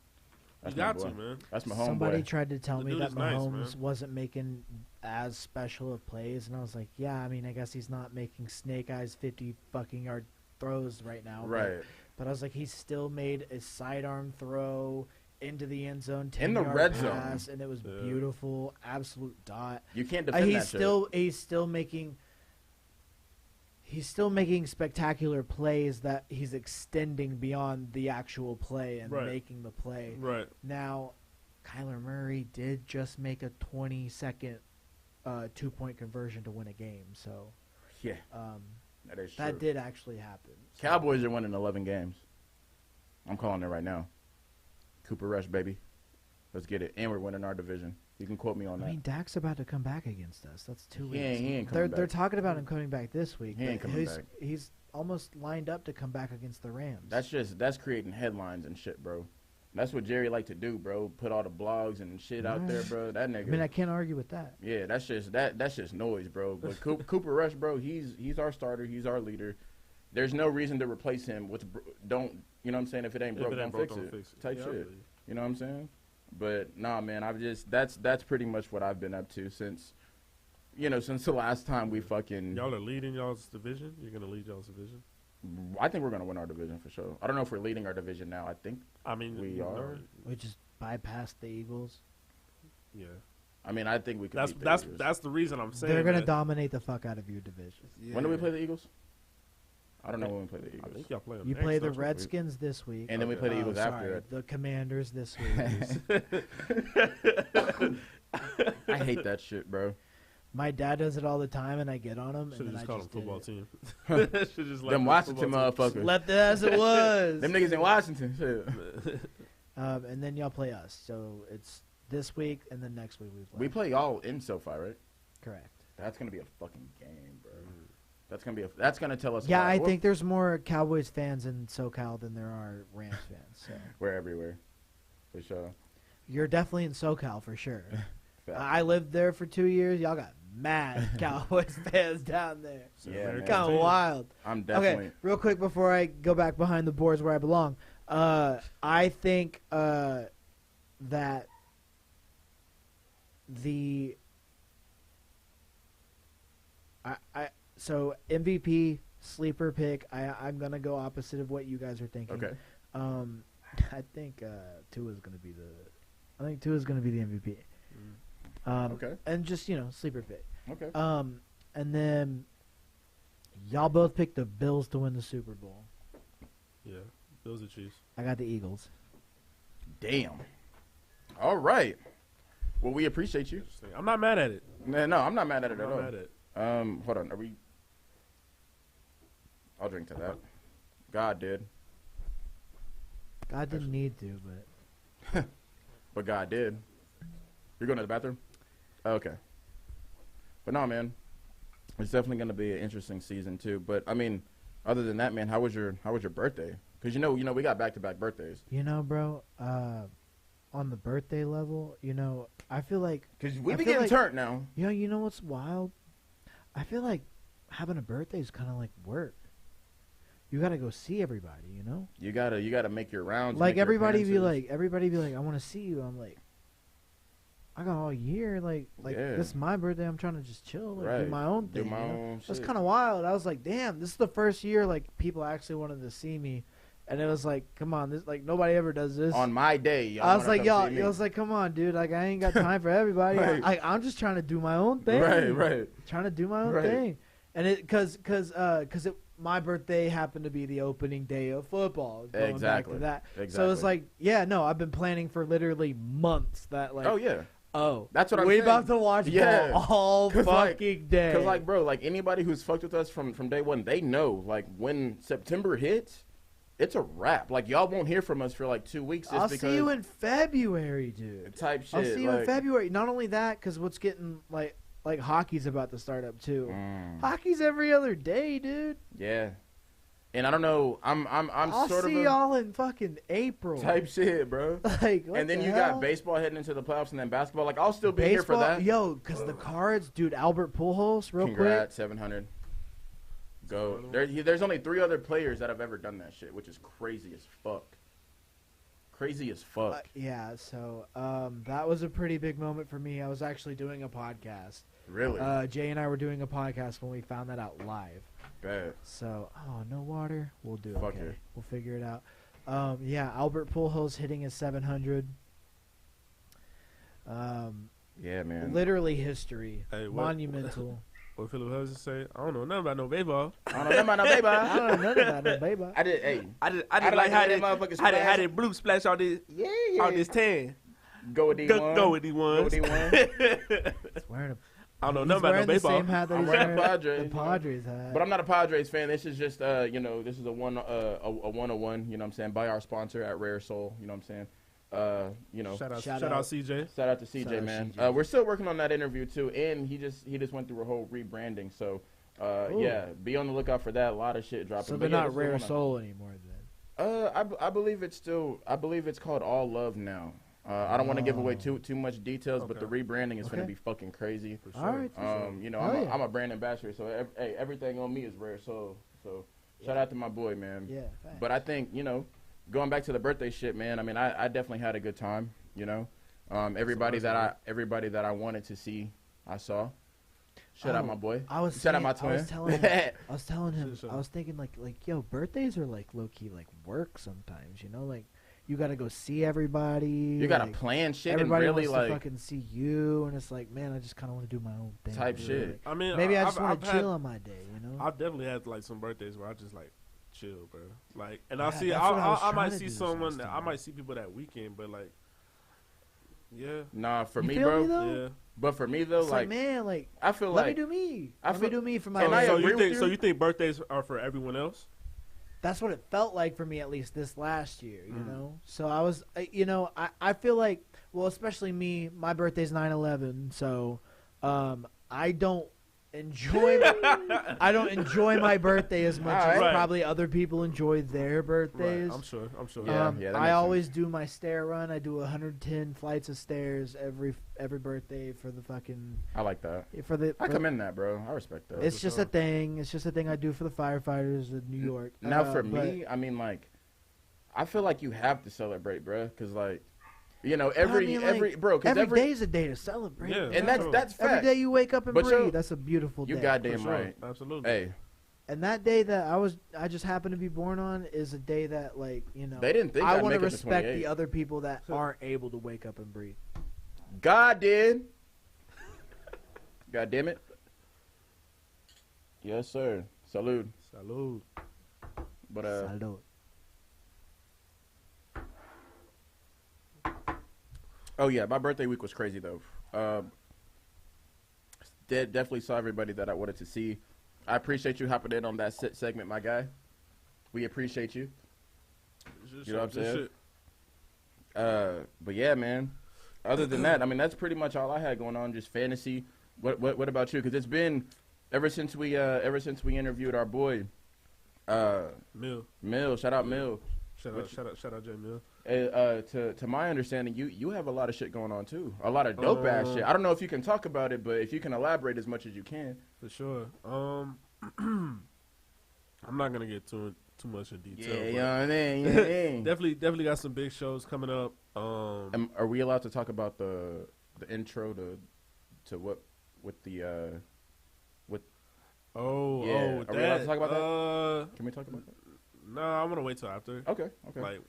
That's
You
my
got
boy.
to, man.
That's my
Somebody
homeboy.
tried to tell
The
me
dude
that
is nice,
Mahomes
man.
wasn't making as special of plays, and I was like, yeah, I mean, I guess he's not making snake eyes 50 fucking yard throws right now.
Right.
But I was like, he still made a sidearm throw into the end zone, 10
In the
yard
red
pass,
zone.
and it was
Yeah.
beautiful, absolute dot.
You can't defend that shit.
He's still making spectacular plays that he's extending beyond the actual play and
Right.
making the play.
Right.
Now, Kyler Murray did just make a 20-second 2-point conversion to win a game, so
Yeah, that is true.
that did actually happen. So,
Cowboys are winning 11 games. I'm calling it right now. Cooper Rush, baby. Let's get it. And we're winning our division. You can quote me on
I
that.
mean, Dak's about to come back against us. That's 2
He
weeks.
ain't
they're
coming
they're
back.
talking about him coming back this week.
He ain't
but
coming back.
He's almost lined up to come back against the Rams.
That's creating headlines and shit, bro. That's what Jerry like to do, bro. Put all the blogs and shit out there, bro. That nigga.
I mean, I can't argue with that.
Yeah, that's just noise, bro. But Cooper Rush, bro, he's our starter. He's our leader. There's no reason to replace him. Don't you know what I'm saying? If it ain't broke, don't fix it. Type
Yeah, I
shit.
believe.
You know what I'm saying? But nah, man, that's pretty much what I've been up to since the last time we fucking.
Y'all are leading y'all's division. You're gonna lead y'all's division.
I think we're gonna win our division for sure. I don't know if we're leading our division now. I think
I mean,
we are.
We just bypassed the Eagles.
Yeah.
I mean, I think we could.
That's
beat the
that's
Eagles.
that's the reason I'm saying.
They're going to
that.
dominate the fuck out of your division.
When do we play the Eagles? I don't know when we play the
I
Eagles.
think y'all play them
You
next,
play the
don't you?
Redskins this week.
And then we play the Eagles after
sorry,
it.
the Commanders this week.
I hate that shit, bro.
My dad does it all the time, and I get on him.
Should
and
have
then
just
I
called
just
them
did
football
it.
team. Should just let
Them Washington motherfuckers.
Left it as it was.
Them niggas in Washington. Shit.
And then y'all play us. So it's this week, and then next week we play.
We play y'all in SoFi, right?
Correct.
That's gonna be a fucking game, bro. That's gonna tell us. a
Yeah,
lot.
I think there's more Cowboys fans in SoCal than there are Rams fans. So.
we're everywhere, for sure.
You're definitely in SoCal for sure.
Fact.
I lived there for 2 years. Y'all got mad Cowboys fans down there.
Yeah, man.
Kind of wild.
I'm definitely.
Okay, real quick before I go back behind the boards where I belong, I think that so MVP sleeper pick. I'm gonna go opposite of what you guys are thinking.
Okay.
I think Tua's gonna be the MVP.
Okay.
And just sleeper pick.
Okay.
And then y'all both picked the Bills to win the Super Bowl.
Yeah, Bills or Chiefs.
I got the Eagles.
Damn. All right. Well, we appreciate you.
Interesting. I'm not mad at it.
No, I'm not mad at it
I'm
at
not
all.
mad at it.
Hold on. Are we? I'll drink to that. God did,
God didn't need to, but
but God did. You're going to the bathroom? Okay. But no, man. It's definitely going to be an interesting season too. But I mean, other than that, man, how was your birthday? Because we got back-to-back birthdays.
bro, on the birthday level, I feel like
Because we
I
be
feel
getting
like-
turned now.
you know what's wild? I feel like having a birthday is kind of like work. you gotta go see everybody, you know.
You gotta make your rounds.
Like
make your
everybody be
appearances.
like, I want to see you. I'm like, I got all year. Like
Yeah.
this is my birthday. I'm trying to just chill, like, do my own thing.
Do my
you know?
own
That's
shit.
kind of wild. I was like, damn, this is the first year like people actually wanted to see me, and it was like, come on, this like nobody ever does this.
On my day, y'all
I was
wanna
like,
come
yo,
see me.
I was like, come on, dude. Like I ain't got time for everybody.
Right.
I'm just trying to do my own thing.
Right.
Trying to do my own
Right.
thing, and my birthday happened to be the opening day of football. Going
Exactly.
back to that.
Exactly.
So it's like, yeah, no, I've been planning for literally months. That like,
Oh yeah. That's what I'm
we
saying.
about to watch
Yeah.
ball all
'Cause, like-
fucking day.
Cause like, bro, like anybody who's fucked with us from day one, they know like when September hits, it's a wrap. Like y'all won't hear from us for like 2 weeks. Just
I'll
because
see you in February, dude.
type shit.
I'll see you in
like-
February. Not only that, because what's getting like hockey's about to start up too.
Mm,
Hockey's every other day, dude.
yeah. And I don't know. I'm
I'll
sort of
see
a
y'all in fucking April.
type shit, bro.
Like, what
And then
the
you
hell?
got baseball heading into the playoffs, and then basketball. Like I'll still be here for that.
Yo, because the Cards, dude, Albert Pujols, real
Congrats, 700. Go. There's only 3 other players that have ever done that shit, which is crazy as fuck. Crazy as fuck.
quick. Yeah, so that was a pretty big moment for me. I was actually doing a podcast.
Really?
Jay and I were doing a podcast when we found that out live.
Bad.
So, no water. We'll do
Fuck
okay.
it.
We'll figure it out. Yeah, Albert Pujols hitting his 700.
Yeah, man.
Literally history.
Hey, what-
Monumental.
What Philip Hudson say? I don't know nothing about no baseball.
I don't know nothing about no baby.
I don't know nothing about no baby.
I did. Hey,
I just
I
like how
that
that
motherfucker
how
splash.
that blue splash on this
yeah.
on this tan.
Go with D1.
Go with
Go
D1s.
with D1.
He's wearing a,
I don't know
he's
nothing about no
wearing the
baseball.
same hat that
I'm
he's
wearing a
wearing.
Padres,
The
you know.
Padres hat.
But I'm not a Padres fan. This is just, this is a 101. You know what I'm saying? By our sponsor at Rare Soul. You know what I'm saying?
Shout out
Shout
CJ.
Shout out to CJ,
Shout out
man.
CJ.
We're still working on that interview too, and he just went through a whole rebranding. So,
Ooh.
yeah, be on the lookout for that. A lot of shit dropping.
So
But
they're
yeah,
not
this is the
Rare
one
Soul anymore then.
I believe it's still. I believe it's called All Love now. I don't want to give away
Oh.
too much details, but the
Okay.
rebranding is
Okay.
going to be fucking crazy.
For sure.
All right.
You know,
Hell yeah.
I'm a brand ambassador, so everything on me is Rare Soul. So shout out to my boy, man.
Yeah. Facts.
But I think, going back to the birthday shit, man. I mean, I definitely had a good time. Everybody that I wanted to see, I saw. Shout out my boy.
I was
Shout out
saying-
my
I
twin.
was telling him.
Sure.
I was thinking like yo, birthdays are like low key like work sometimes. You know, like you got to go see everybody.
You gotta
like,
plan shit and
Everybody
really
wants to
like
fucking see you, and it's like, man, I just kind of want to do my own thing.
Type
dude.
shit.
Like,
I mean,
maybe I
I've-
just want
I've
to
had-
chill on my day. You know.
I've definitely had like some birthdays where I just like chill, bro. Like, and
Yeah,
I'll see.
that's what I was
I might
trying to
see
do this
someone.
last
That, I
time.
might see people that weekend, but like, yeah,
nah for
You
me,
feel
bro.
me, though?
yeah.
But for me though,
It's like,
like
man, like
I feel
let
like
me do me.
I
Let me
feel-
do me for my
And I
day.
So
agree
you
with
think?
you.
So you think birthdays are for everyone else?
That's what it felt like for me, at least this last year, you
Mm.
know? So I was, I feel like, well, especially me, my birthday's 9/11, so I don't enjoy my birthday as much as
Right.
probably other people enjoy their birthdays.
Right. I'm sure.
Yeah, that
I
makes
always do my stair run. I do 110 flights of stairs every birthday for the fucking
I like that. I
for-
commend that, bro. I respect that.
It's just a thing. It's just a thing I do for the firefighters in New York.
Now for
but-
me, I mean, like, I feel like you have to celebrate, bro, because like, every
day's a day to celebrate.
Yeah.
and that's
Every
fact.
day you wake up and
But
breathe.
yo,
That's a beautiful day.
You
For
goddamn
sure.
right.
Absolutely.
Hey,
And that day that I just happened to be born on is a day that, like,
they didn't think
I
I'd
want to
make it to
respect
28.
the other people that aren't able to wake up and breathe.
God did. God damn it. Yes, sir. Salute.
Salud.
But
Salud.
oh yeah, my birthday week was crazy though. Definitely saw everybody that I wanted to see. I appreciate you hopping in on that segment, my guy. We appreciate you. You know what I'm saying? But yeah, man. Other than that, I mean, that's pretty much all I had going on. Just fantasy. What about you? Because it's been ever since we interviewed our boy,
Mill.
Shout out Mill.
Shout out J Mill.
To my understanding, you have a lot of shit going on too. A lot of dope ass shit. I don't know if you can talk about it, but if you can elaborate as much as you can.
For sure. I'm not gonna get too too much in detail.
Yeah,
but
you know what I mean? You know what I mean?
definitely got some big shows coming up.
Are we allowed to talk about the intro to what with the with? Yeah. Are we allowed to talk about that? Can we talk about that?
No, I'm gonna wait till after.
Okay.
Like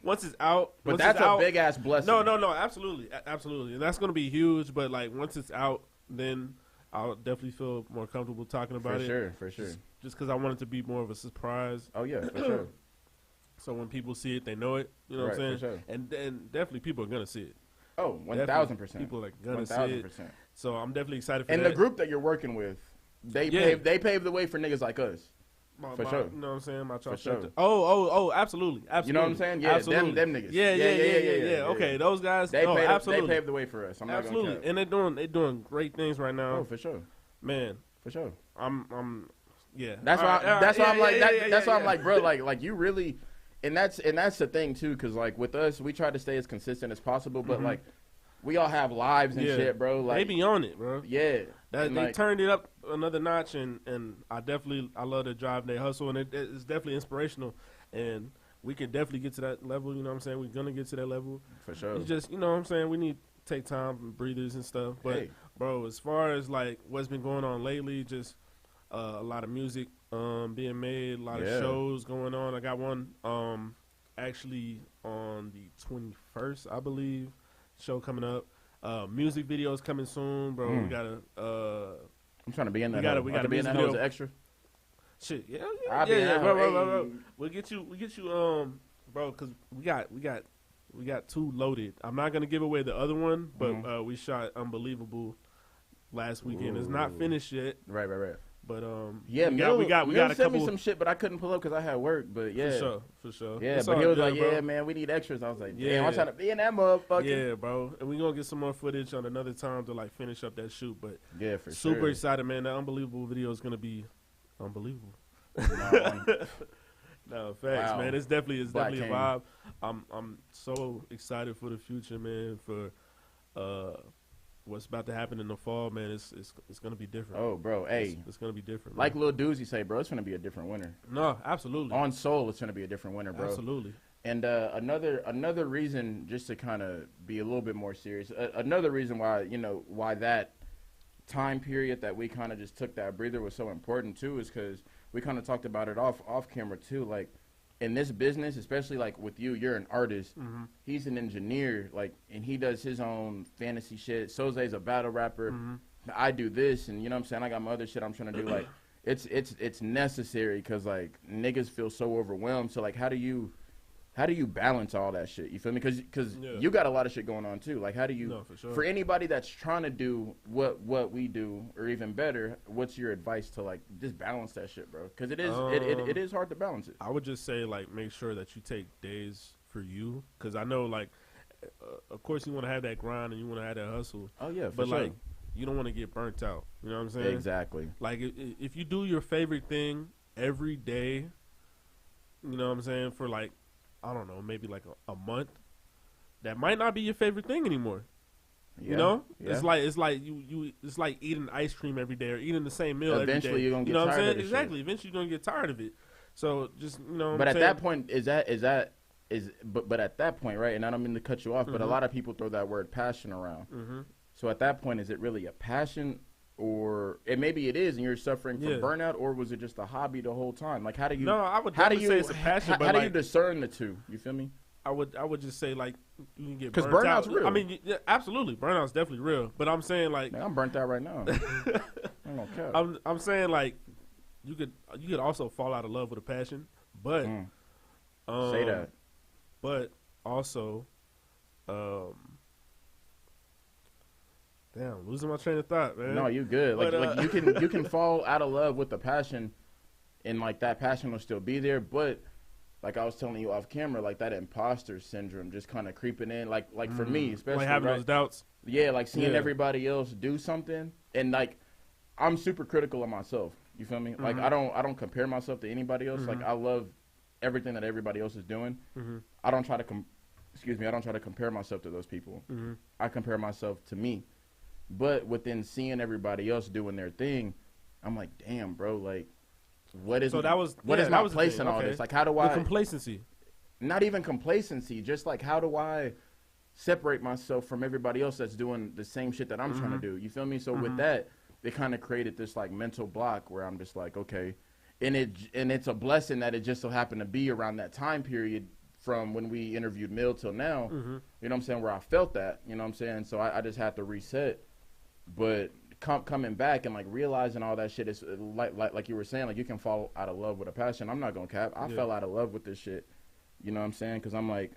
once it's out.
But that's a big ass blessing.
No, absolutely, and that's gonna be huge. But like once it's out, then I'll definitely feel more comfortable talking about it.
For sure.
Just because I want it to be more of a surprise.
Oh yeah, for sure.
So when people see it, they know it. You know what I'm saying?
For sure.
And definitely people are gonna see it.
Oh, 1,000%.
People are gonna see it. 1,000%. So I'm definitely excited for
that.
And
the group that you're working with, they paved the way for niggas like us. For sure.
You know what I'm saying? My
for sure.
Oh, absolutely.
You know what I'm saying? Yeah,
absolutely.
them niggas.
Yeah. Okay, those guys. Absolutely.
They paved the way for us. I'm
absolutely.
Not gonna
and they're doing great things right now.
Oh, for sure.
Man.
For sure.
Yeah.
That's why I'm like, bro, like you really, and that's the thing too, because like with us, we try to stay as consistent as possible, but like we all have lives and shit, bro. Like
they be on it, bro.
Yeah.
They turned it up another notch, and I love the drive they hustle, and it's definitely inspirational, and we can definitely get to that level. You know what I'm saying? We're gonna get to that level
for sure.
It's just, you know what I'm saying, we need to take time and breathers and stuff. But bro, as far as like what's been going on lately, just a lot of music being made, a lot of shows going on. I got one actually on the 21st, I believe, show coming up. Music videos coming soon, bro. We gotta.
I'm trying to be in that. We gotta be in that as extra.
Shit, yeah, bro. We'll get you, bro, because we got two loaded. I'm not gonna give away the other one, but we shot Unbelievable last weekend. It's not finished yet.
Right.
But
yeah,
we got a
sent
couple.
Me some shit, but I couldn't pull up because I had work. But yeah,
for sure.
Yeah,
it's
but he was like,
bro.
"Yeah, man, we need extras." I was like, "Damn, I'm trying to be in that motherfucker."
Yeah, bro, and we gonna get some more footage on another time to like finish up that shoot. But
yeah, for
super excited, man. That Unbelievable video is gonna be unbelievable. No, facts, man. It's definitely a vibe. I'm so excited for the future, man. For what's about to happen in the fall, man. It's gonna be different.
Oh, bro, hey,
it's gonna be different.
Like Lil Doozy say, bro, it's gonna be a different winter.
No, absolutely.
On Soul, it's gonna be a different winter, bro.
Absolutely.
And another reason, just to kind of be a little bit more serious, another reason why that time period that we kind of just took that breather was so important too, is because we kind of talked about it off camera too. Like in this business, especially like with you, you're an artist. He's an engineer, like, and he does his own fantasy shit. Soze's a battle rapper. I do this, and you know what I'm saying, I got my other shit I'm trying to do. Like it's necessary because like niggas feel so overwhelmed. So like how do you balance all that shit? You feel me? Because you got a lot of shit going on too. Like how do you for anybody that's trying to do what we do or even better, what's your advice to like just balance that shit, bro? Because it is hard to balance it.
I would just say like make sure that you take days for you, because I know like of course you want to have that grind and you want to have that hustle.
Oh yeah,
but like you don't want to get burnt out. You know what I'm saying?
Exactly.
Like if you do your favorite thing every day, you know what I'm saying, for like, I don't know, maybe like a month, that might not be your favorite thing anymore. Yeah, you know, it's like you it's like eating ice cream every day or eating the same meal every day.
Eventually, you're gonna get
tired
of it.
Exactly. Eventually, you're gonna get tired of it. So just
But at that point, but at that point, right? And I don't mean to cut you off, but a lot of people throw that word passion around. So at that point, is it really a passion? Or maybe it is, and you're suffering from burnout, or was it just a hobby the whole time? Like, how do you?
No, I would say it's a passion.
How do you discern the two? You feel me?
I would just say like you can get
because
burnout's
real.
I mean, yeah, absolutely, burnout's definitely real. But I'm saying like,
man, I'm burnt out right now. I don't care.
I'm saying like you could also fall out of love with a passion, but
say that.
But also, damn, losing my train of thought, man.
No, you good. Like you can fall out of love with the passion, and like that passion will still be there. But like I was telling you off camera, like that imposter syndrome just kind of creeping in. Like for me, especially
like having those doubts.
Yeah, like seeing everybody else do something, and like I'm super critical of myself. You feel me? Like I don't compare myself to anybody else. Like I love everything that everybody else is doing. I don't try to I don't try to compare myself to those people. I compare myself to me. But within seeing everybody else doing their thing, I'm like, damn, bro, like, what is
so that was
what is
that
my
was the
place
thing.
in all
Okay.
this? Like, how do
The
I
complacency.
not even complacency, just like how do I separate myself from everybody else that's doing the same shit that I'm trying to do? You feel me? So with that, it kind of created this like mental block where I'm just like, okay, and it's a blessing that it just so happened to be around that time period from when we interviewed Mill till now. You know what I'm saying? Where I felt that, you know what I'm saying? So I just had to reset, but coming back and like realizing all that shit is like you were saying, like you can fall out of love with a passion. I'm not gonna cap. I fell out of love with this shit. You know what I'm saying? Because I'm like,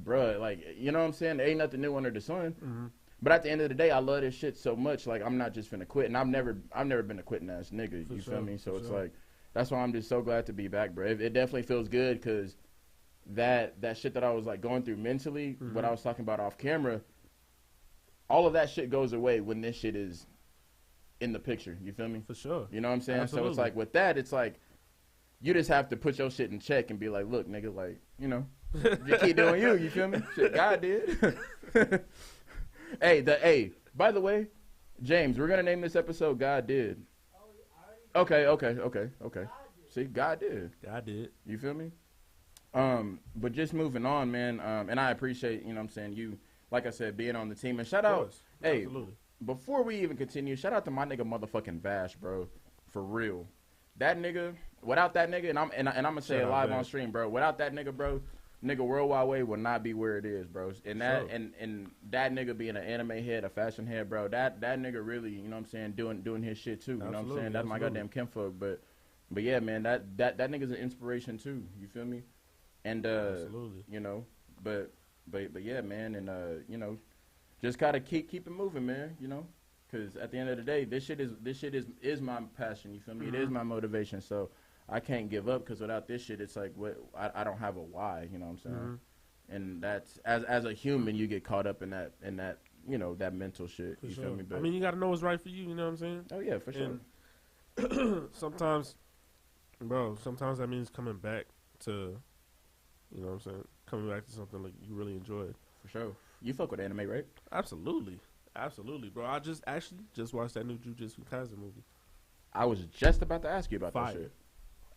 bruh, like, you know what I'm saying? There ain't nothing new under the sun. But at the end of the day, I love this shit so much. Like, I'm not just finna quit. And I've never been a quitting ass nigga. You feel me? So it's like, that's why I'm just so glad to be back, bro. It definitely feels good because that shit that I was like going through mentally, what I was talking about off camera, all of that shit goes away when this shit is in the picture. You feel me?
For sure.
You know what I'm saying?
Absolutely.
So it's like with that, it's like you just have to put your shit in check and be like, look, nigga, like, you know, you keep doing you. You feel me? Shit, God did. Hey, by the way, James, we're gonna name this episode "God Did." Okay. See, God did.
God did.
You feel me? But just moving on, man. And I appreciate, you know what I'm saying, you, like I said, being on the team. And shout out, hey,
Absolutely.
before we even continue, shout out to my nigga motherfucking Vash, bro. For real. That nigga, without that nigga, and I'm gonna say it live on stream, bro. Without that nigga, bro, nigga Worldwide Way will not be where it is, bro. And that and that nigga being an anime head, a fashion head, bro, that nigga really, you know what I'm saying, doing his shit too. You know what I'm saying? That's my goddamn kinfolk. But yeah, man, that nigga's an inspiration too. You feel me? And you know, but yeah, man, and you know, just gotta keep it moving, man. You know, because at the end of the day, this shit is my passion. You feel me? It is my motivation. So I can't give up because without this shit, it's like what I don't have a why. You know what I'm saying? And that's as a human, you get caught up in that you know, that mental shit. You feel me? But
I mean, you gotta know what's right for you. You know what I'm saying?
Oh yeah, for sure.
And sometimes that means coming back to, you know what I'm saying, coming back to something like you really enjoyed.
For sure. You fuck with anime, right?
Absolutely, bro. I just watched that new Jujutsu Kaisen movie.
I was just about to ask you about that shit.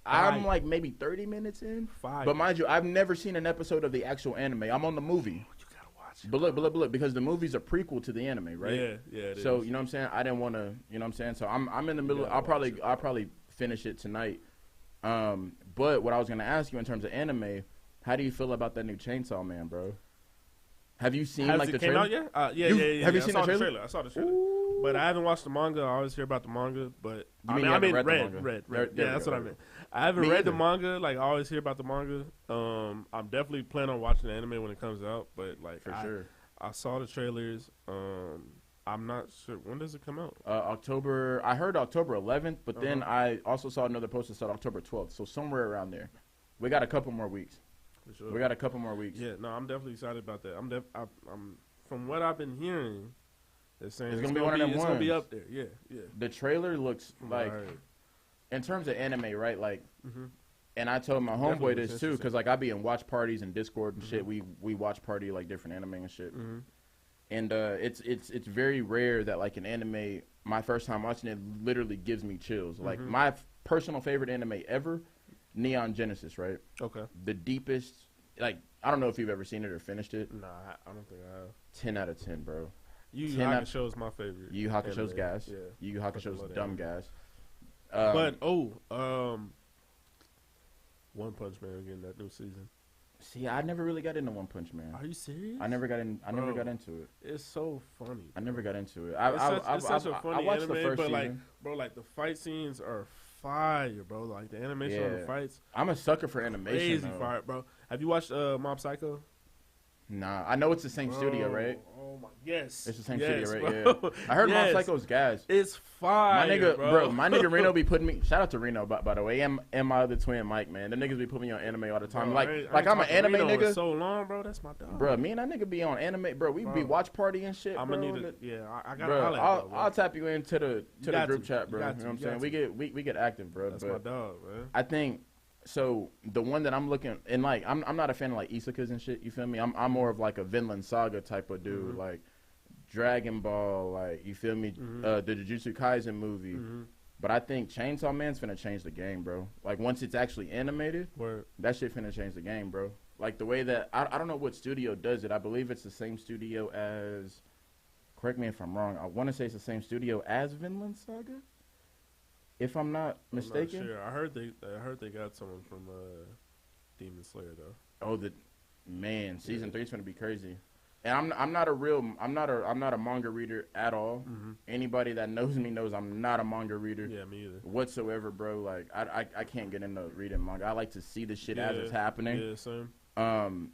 I'm like maybe 30 minutes in. But mind you, I've never seen an episode of the actual anime. I'm on the movie.
You gotta watch it.
But look, because the movie's a prequel to the anime, right?
Yeah, it
so,
is.
you know what I'm saying? I didn't want to, you know what I'm saying? So I'm in the middle. I'll probably finish it tonight. But what I was going to ask you in terms of anime, how do you feel about that new Chainsaw Man, bro? Have you seen like the trailer?
Has it came out yet? Yeah.
Have you seen the trailer?
I saw the trailer. Ooh. But I haven't watched the manga. I always hear about the manga, but
I mean
read. Yeah, that's what I meant. I haven't read the manga. Like I always hear about the manga. I'm definitely planning on watching the anime when it comes out. But like
for sure,
I saw the trailers. I'm not sure when does it come out.
October. I heard October 11th, but then I also saw another post that said October 12th. So somewhere around there. We got a couple more weeks.
For sure.
We got a couple more weeks.
Yeah, no, I'm definitely excited about that. I'm from what I've been hearing, they're saying
it's gonna be one of them ones.
It's gonna be up there. Yeah.
The trailer looks like, in terms of anime, right? Like, and I told my homeboy this too, because like I be in watch parties and Discord and shit. We watch party like different anime and shit. And it's very rare that like an anime, my first time watching it literally gives me chills. Like my personal favorite anime ever, Neon Genesis, right?
Okay.
The deepest, like, I don't know if you've ever seen it or finished it.
Nah, I don't think I have.
10 out of 10, bro.
Yu Yu Hakusho is my favorite.
Yu Yu Hakusho's gas.
Yeah.
Yu Yu Hakusho's dumb gas.
But One Punch Man getting that new season.
See, I never really got into One Punch Man.
Are you serious?
I never got into it.
It's so funny.
I never got into it.
It's such a funny
watched
anime,
the first
but
season.
like the fight scenes are fire, bro. Like the animation on the fights.
I'm a sucker for animation.
Crazy fire, bro. Have you watched Mob Psycho?
Nah, I know it's the same studio, right?
Oh my, yes.
It's the same studio, right?
Bro.
Yeah. I heard Mob Psycho's gas.
It's fire,
my nigga,
bro.
My nigga Reno be putting me. Shout out to Reno, by the way, and my other twin Mike, man. The niggas be putting me on anime all the time.
Bro,
like I'm an anime
Reno
nigga.
In so long, bro. That's my dog.
Bro, me and that nigga be on anime, bro. We be watch party and shit.
I'm
bro.
gonna need it. Yeah, I got.
Bro, I'll tap you into the group chat, bro. You know what I'm saying? We get active, bro.
That's my dog, man.
I think. So the one that I'm looking and like I'm not a fan of like isekais and shit. You feel me? I'm more of like a Vinland Saga type of dude, like Dragon Ball, like you feel me? The Jujutsu Kaisen movie, But I think Chainsaw Man's finna change the game, bro. Like, once it's actually animated, that shit finna change the game, bro. Like, the way that... I don't know what studio does it. I believe it's the same studio as... Correct me if I'm wrong. I want to say it's the same studio as Vinland Saga, if I'm not mistaken.
I'm not sure. I heard they got someone from Demon Slayer, though.
Oh, season 3 is gonna be crazy. And I'm not a manga reader at all.
Mm-hmm.
Anybody that knows me knows I'm not a manga reader.
Yeah, me either.
Whatsoever, bro. Like I can't get into reading manga. I like to see the shit as it's happening.
Yeah, same.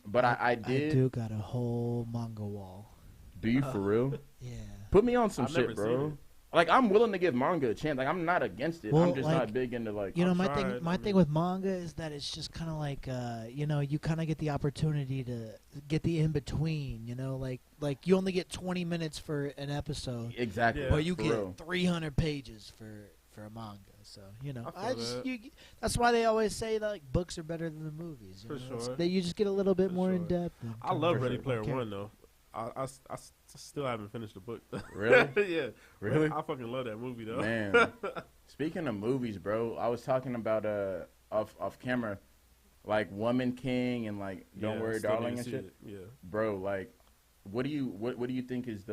But I did.
I do got a whole manga wall.
Do you for real?
Yeah.
Put me on some
I've
shit,
never
bro.
seen it.
Like, I'm willing to give manga a chance. Like, I'm not against it.
Well,
I'm just
like,
not big into, like...
You know,
my
thing with manga is that it's just kind of like, you know, you kind of get the opportunity to get the in-between, you know? Like you only get 20 minutes for an episode.
Exactly.
Yeah.
But you
for
get
real.
300 pages for a manga. So, you know,
I feel that.
that's why they always say, like, books are better than the movies. You
For
know?
sure.
You just get a little bit
For
more
sure.
in-depth.
I love
For
Ready
sure.
Player
Okay.
One, though. I still haven't finished the book.
Really?
Yeah.
Really?
I fucking love that movie, though.
Man. Speaking of movies, bro, I was talking about, off camera, like, Woman King and, like, Don't Worry,
still
Darling
need
and
to see
shit.
it. Yeah.
Bro, like, what do you think is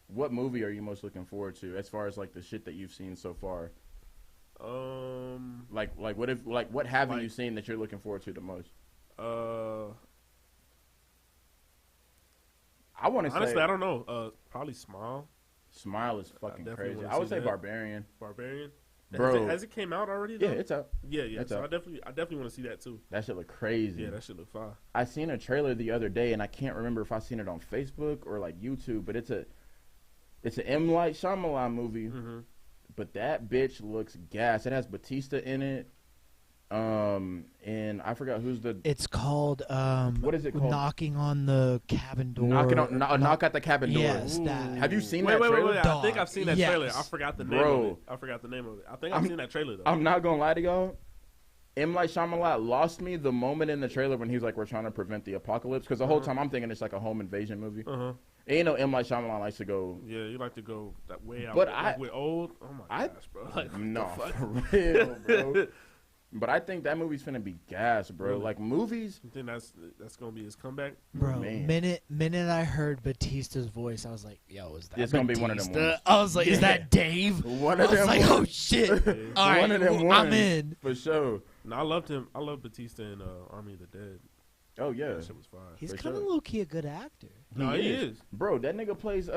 what movie are you most looking forward to as far as, like, the shit that you've seen so far? What haven't you seen that you're looking forward to the most? I want to say...
Honestly, I don't know. Probably Smile.
Smile is fucking
definitely
crazy.
wanna
I would
see
say
that.
Barbarian.
Barbarian.
Bro.
Has it came out already, though?
Yeah, it's out.
Yeah.
It's
So
out.
I definitely want to see that, too.
That shit look crazy.
Yeah, that shit look fire.
I seen a trailer the other day, and I can't remember if I seen it on Facebook or, like, YouTube, but it's an M. Night Shyamalan movie,
Mm-hmm.
but that bitch looks gas. It has Batista in it, and I forgot who's the...
It's called,
What is it called?
Knocking on the Cabin Door.
Knock at the Cabin Door.
Yes,
Ooh.
that.
Have you seen
Wait,
that trailer?
wait. I think I've seen that
Yes.
trailer. I forgot the name
Bro.
of it. I forgot the name of it. I think I've seen that trailer, though.
I'm not gonna lie to y'all. M. Night Shyamalan lost me the moment in the trailer when he was like, "We're trying to prevent the apocalypse," because the whole time I'm thinking it's like a home invasion movie.
Uh-huh.
And you know, M. Night Shyamalan likes to go.
Yeah, you like to go that way out.
But
like we're old. Oh, my gosh, bro. Like,
No,
what the fuck?
for real, bro. But I think that movie's finna be gas, bro.
Really?
Like, movies.
You think that's going to be his comeback?
Bro,
Man.
minute I heard Batista's voice, I was like, "Yo, is that?"
It's gonna be one of them
Batista?
ones.
I was like, "Is
Yeah.
that Dave?"
One
I
of
was
them
like,
ones.
"Oh shit!" All right,
One of them
I'm
ones.
in.
For sure.
No, I loved him. I love Batista in Army of the Dead.
Oh, yeah.
That shit was fire.
He's
For
kind of
sure.
low key a good actor.
No, he is.
Bro, that nigga plays,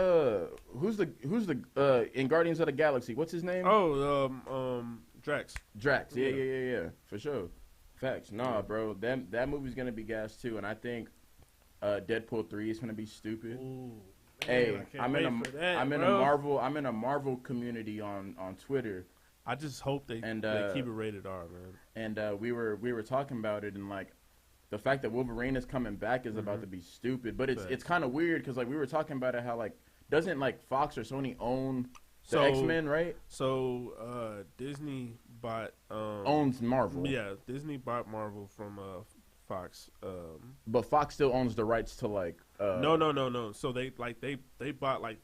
who's the in Guardians of the Galaxy? What's his name?
Oh, Drax.
Drax. Yeah,
Yeah.
yeah. For sure. Facts. Nah, bro. That movie's gonna be gas too, and I think Deadpool 3 is gonna be stupid.
Ooh, man,
Hey,
I can't
I'm
wait
in
for that,
a
bro.
Marvel community on Twitter,
I just hope they keep it rated R, man.
and we were talking about it, and like the fact that Wolverine is coming back is about to be stupid, but it's
Facts.
kind of weird because like we were talking about it how like doesn't like Fox or Sony own the
So-
X-Men, right?
So Disney bought
Owns Marvel.
Yeah, Disney bought Marvel from Fox.
But Fox still owns the rights to like
No. So they bought like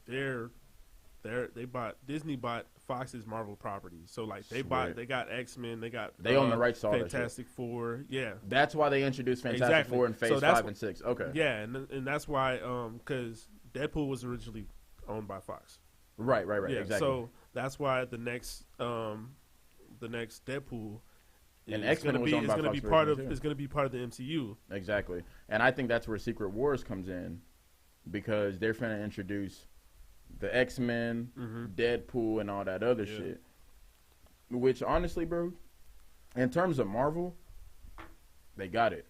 Disney bought Fox's Marvel properties. So like they got X-Men, they
own the rights to all that shit.
Fantastic Four. Yeah.
That's why they introduced Fantastic
Exactly.
Four in Phase
So that's
5 and 6. Okay.
Yeah, and that's why cuz Deadpool was originally owned by Fox.
Right.
Yeah,
Exactly.
so that's why the next Deadpool
And
is
X-Men was owned by
going to be
Fox
part of
originally, too.
is going to be part of the MCU.
Exactly. And I think that's where Secret Wars comes in because they're finna introduce the X-Men, Deadpool, and all that other shit. Which honestly, bro, in terms of Marvel, they got it.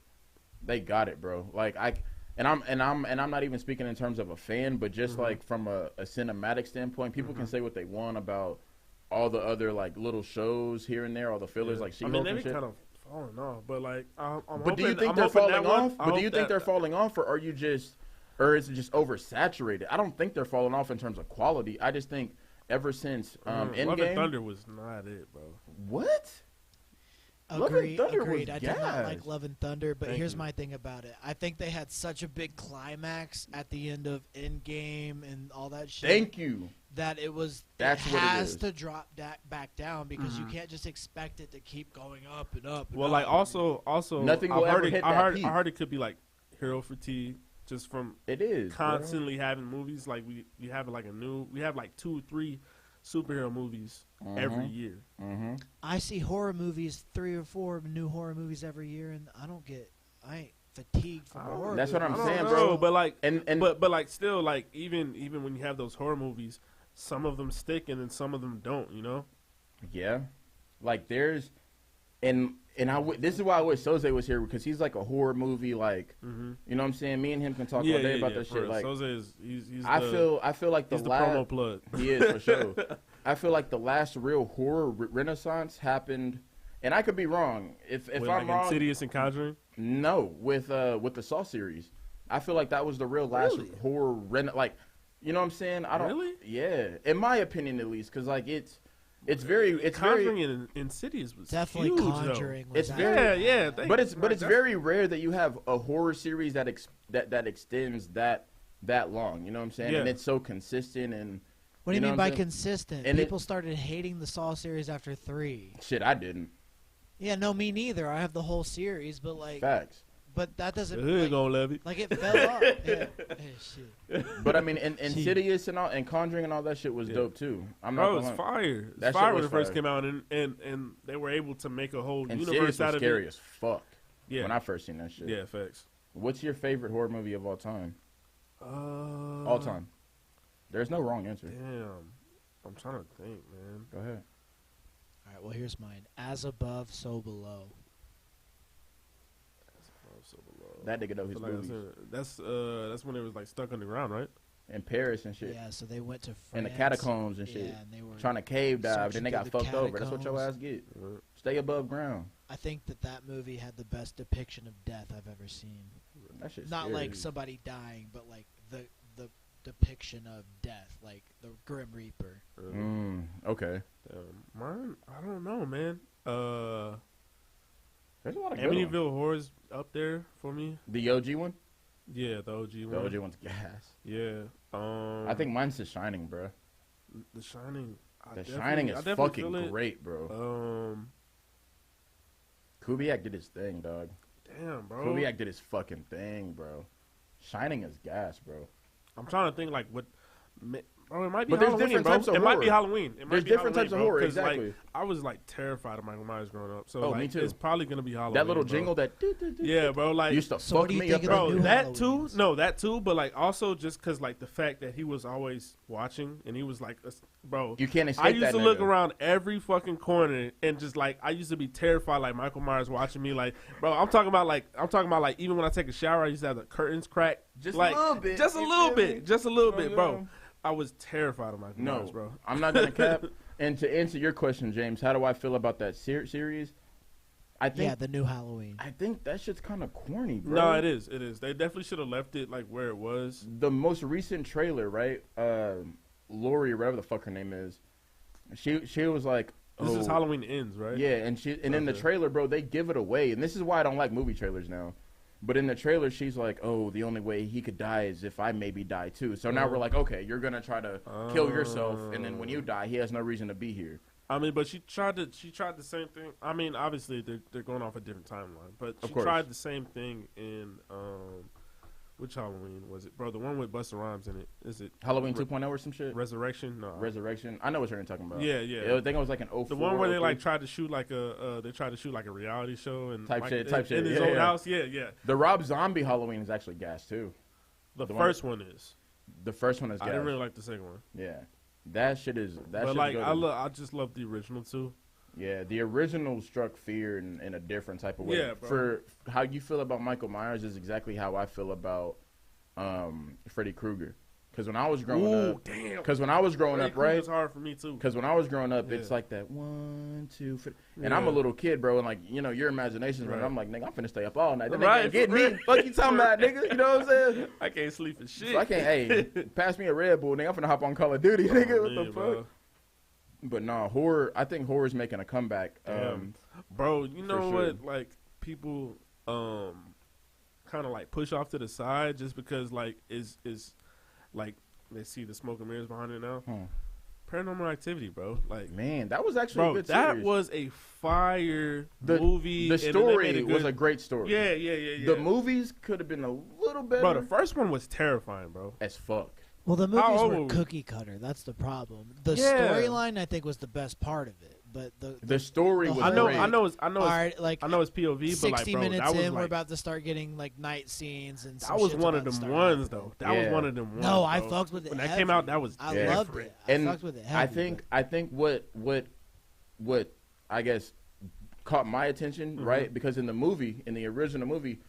They got it, bro. Like I'm not even speaking in terms of a fan, but just like from a cinematic standpoint, people can say what they want about all the other like little shows here and there, all the fillers like She-Hulk
I mean,
and
they
shit.
kind of falling off, but like, I'm
But do you
hoping-
think
I'm
they're
hoping
falling
that one-
off?
I
But do
hope
you think
that-
they're falling off, or are you just, or is it just oversaturated? I don't think they're falling off in terms of quality. I just think ever since
Love and
Endgame.
Thunder was not it, bro.
What?
Agreed.
Thunder
Agreed.
was
I did not
gas.
like Love and Thunder, but
Thank
here's
you.
my thing about it. I think they had such a big climax at the end of Endgame and all that shit.
Thank you.
That it was.
That's
it
what it
has
is.
to drop back down because you
Mhm.
can't just expect it to keep going up and up. And
Well,
up.
like also
Nothing
I
will
heard
ever
it,
hit
I
that
heard
peak.
I heard it could be like hero fatigue just from
It is bro.
constantly having movies. Like we have like we have like 2 or 3 superhero movies every year.
Mm-hmm.
I see horror movies, 3 or 4 new horror movies every year, and I ain't fatigued from a horror.
That's what
movie.
I'm
I don't
saying,
know,
bro.
But like,
And
but like still like even when you have those horror movies, some of them stick and then some of them don't. You know.
yeah, like there's, this is why I wish Soze was here because he's like a horror movie, like you know what I'm saying. Me and him can talk all day about that
for
shit.
real.
Like
Soze is he's
I
the,
feel like the
he's the
last
promo plug.
he is for sure. I feel like the last real horror renaissance happened, and I could be wrong. If
With,
I'm
like
wrong,
Insidious and Conjuring.
no, with the Saw series, I feel like that was the real last
Really?
horror like, you know what I'm saying? I don't.
Really?
Yeah, in my opinion at least, because like it's very
Conjuring and Insidious was
Definitely
huge,
Conjuring.
It's
Was
very-
actually-
Yeah.
but it's very rare that you have a horror series that extends that long. You know what I'm saying?
Yeah.
And it's so consistent and.
What do you
know
mean
what I'm
by
saying?
consistent?
And
People started hating the Saw series after 3.
Shit, I didn't.
Yeah, no, me neither. I have the whole series, but like,
Facts.
but that doesn't.
The hood
Like,
gonna love it.
like it fell off. Yeah. Hey, shit.
But I mean, Insidious and Conjuring and all that shit was
Yeah.
dope too. I'm
Bro,
not
it's
gonna.
fire.
That
It's
shit
fire when
was
it first
fire.
came out, and they were able to make a whole
Insidious
universe out
was
of
scary
it.
as fuck.
Yeah,
When I first seen that shit.
yeah, facts.
What's your favorite horror movie of all time?
All
All time. There's no wrong answer.
Damn, I'm trying to think, man.
Go ahead.
All right, well, here's mine. As above, so below.
So below.
That nigga know his
But like I
movies.
said, that's when it was like stuck underground, right?
In Paris and shit.
Yeah, so they went to France.
In the catacombs and shit.
Yeah, and they were
Trying to cave dive, then
searching
they got
through the
fucked over. That's what your
catacombs.
ass get.
Right.
Stay above ground.
I think that movie had the best depiction of death I've ever seen.
That shit's
Not
scary.
like somebody dying, but like the depiction of death, like the Grim Reaper.
Okay.
Mine, I don't know, man.
There's a lot of good ones.
Amityville Horror's up there for me.
The OG one?
Yeah, the OG
The
one.
OG one's gas.
Yeah.
I think mine's The Shining, bro.
The Shining.
The Shining is fucking
great.
great, bro.
Um,
Kubiak did his thing, dog.
damn, bro.
Kubiak did his fucking thing, bro. Shining is gas, bro.
I'm trying to think like what. Bro, it might be
But there's
Halloween,
different
bro.
types of
it might be
horror.
Halloween. It might
There's
be
different
Halloween,
types of
bro,
horror,
'cause, like,
exactly.
I was like terrified of Michael Myers growing up. So
Oh,
like,
me too.
it's probably gonna be Halloween.
That little
bro.
jingle that
Yeah, bro. Like
used to
So what
fuck
do you
me
think
up.
of the
Bro,
new
that too.
Halloweens?
No, that too. But like also just because like the fact that he was always watching and he was like, bro.
You can't escape
I used
that
to look
nigga.
around every fucking corner and just like I used to be terrified like Michael Myers watching me. Like, bro, I'm talking about like even when I take a shower, I used to have the curtains cracked.
Just
like,
a little bit.
Just a
you
little
feel
bit.
me?
Just a little
Oh,
bit,
yeah.
bro. I was terrified of Michael
No,
Myers, bro.
I'm not gonna cap. And to answer your question, James, how do I feel about that series? I think
Yeah, the new Halloween.
I think that shit's kind of corny, bro.
No, it is. It is. They definitely should have left it like where it was.
The most recent trailer, right? Lori, whatever the fuck her name is, she was like,
This is Halloween Ends, right?
Yeah, and in the
Okay.
trailer, bro, they give it away, and this is why I don't like movie trailers now. But in the trailer, she's like, "Oh, the only way he could die is if I maybe die too." So now we're like, "Okay, you're gonna try to kill yourself, and then when you die, he has no reason to be here."
I mean, but she tried the same thing. I mean, obviously they're going off a different timeline, but
Of
she
course.
tried the same thing in which Halloween was it, bro? The one with Busta Rhymes in it. Is it
Halloween 2.0 or some shit.
Resurrection? No,
Resurrection. I know what you're talking about.
Yeah, yeah.
I think it was like an 04.
the one where they like
03.
tried to shoot like a reality show and
Type
like,
shit,
in his
yeah,
own
yeah.
house. Yeah, yeah.
The Rob Zombie Halloween is actually gas too.
The
one-
first one is.
The first one is gas.
I didn't really like the second one,
Yeah, that shit is. That
but
shit's
like
good.
I just love the original too.
Yeah, the original struck fear in a different type of way.
Yeah, bro.
For how you feel about Michael Myers is exactly how I feel about Freddy Krueger. Because when I was growing up,
damn.
because when I was growing
Freddy
up, right?
Krueger's hard for me too.
Because when I was growing up, it's
Yeah.
like that 1, 2, and I'm a
Yeah.
little kid, bro, and like your imagination's running.
Right.
I'm like, nigga, I'm finna stay up all night. That
Right,
nigga get
for
me.
real.
Fuck you talking about, nigga? You know what I'm saying?
I can't sleep for shit.
So I can't. Hey, pass me a Red Bull, nigga. I'm finna hop on Call of Duty, nigga. What
Man,
the fuck?
bro.
But no, horror. I think horror's making a comeback.
Damn. Bro, you know
For sure.
what? Like people kind of like push off to the side just because like is like they see the smoke and mirrors behind it now. Paranormal Activity, bro. Like,
man, that was actually
bro,
a good
that
series.
was a fire movie.
The story was a great story.
Yeah.
The movies could have been a little better.
Bro, the first one was terrifying, bro.
As fuck.
Well, the
How
movies
old
were
were we?
cookie cutter. That's the problem. The
Yeah.
storyline, I think, was the best part of it. But
The story
the
was
I know,
great.
I know, it's
Alright, like
I know it's POV, but like,
60
bro,
minutes
that was
in, we're
like,
about to start getting like night scenes and
that
some
was
shit's
one of
about to
them
start
ones,
happening.
though. That was
Yeah.
one of them ones.
No, I
bro.
fucked with it.
When that
heavy.
came out. That was
I
Yeah.
loved it.
And
fucked with it.
I
Heavy,
think what I guess caught my attention, right? Because in the original movie,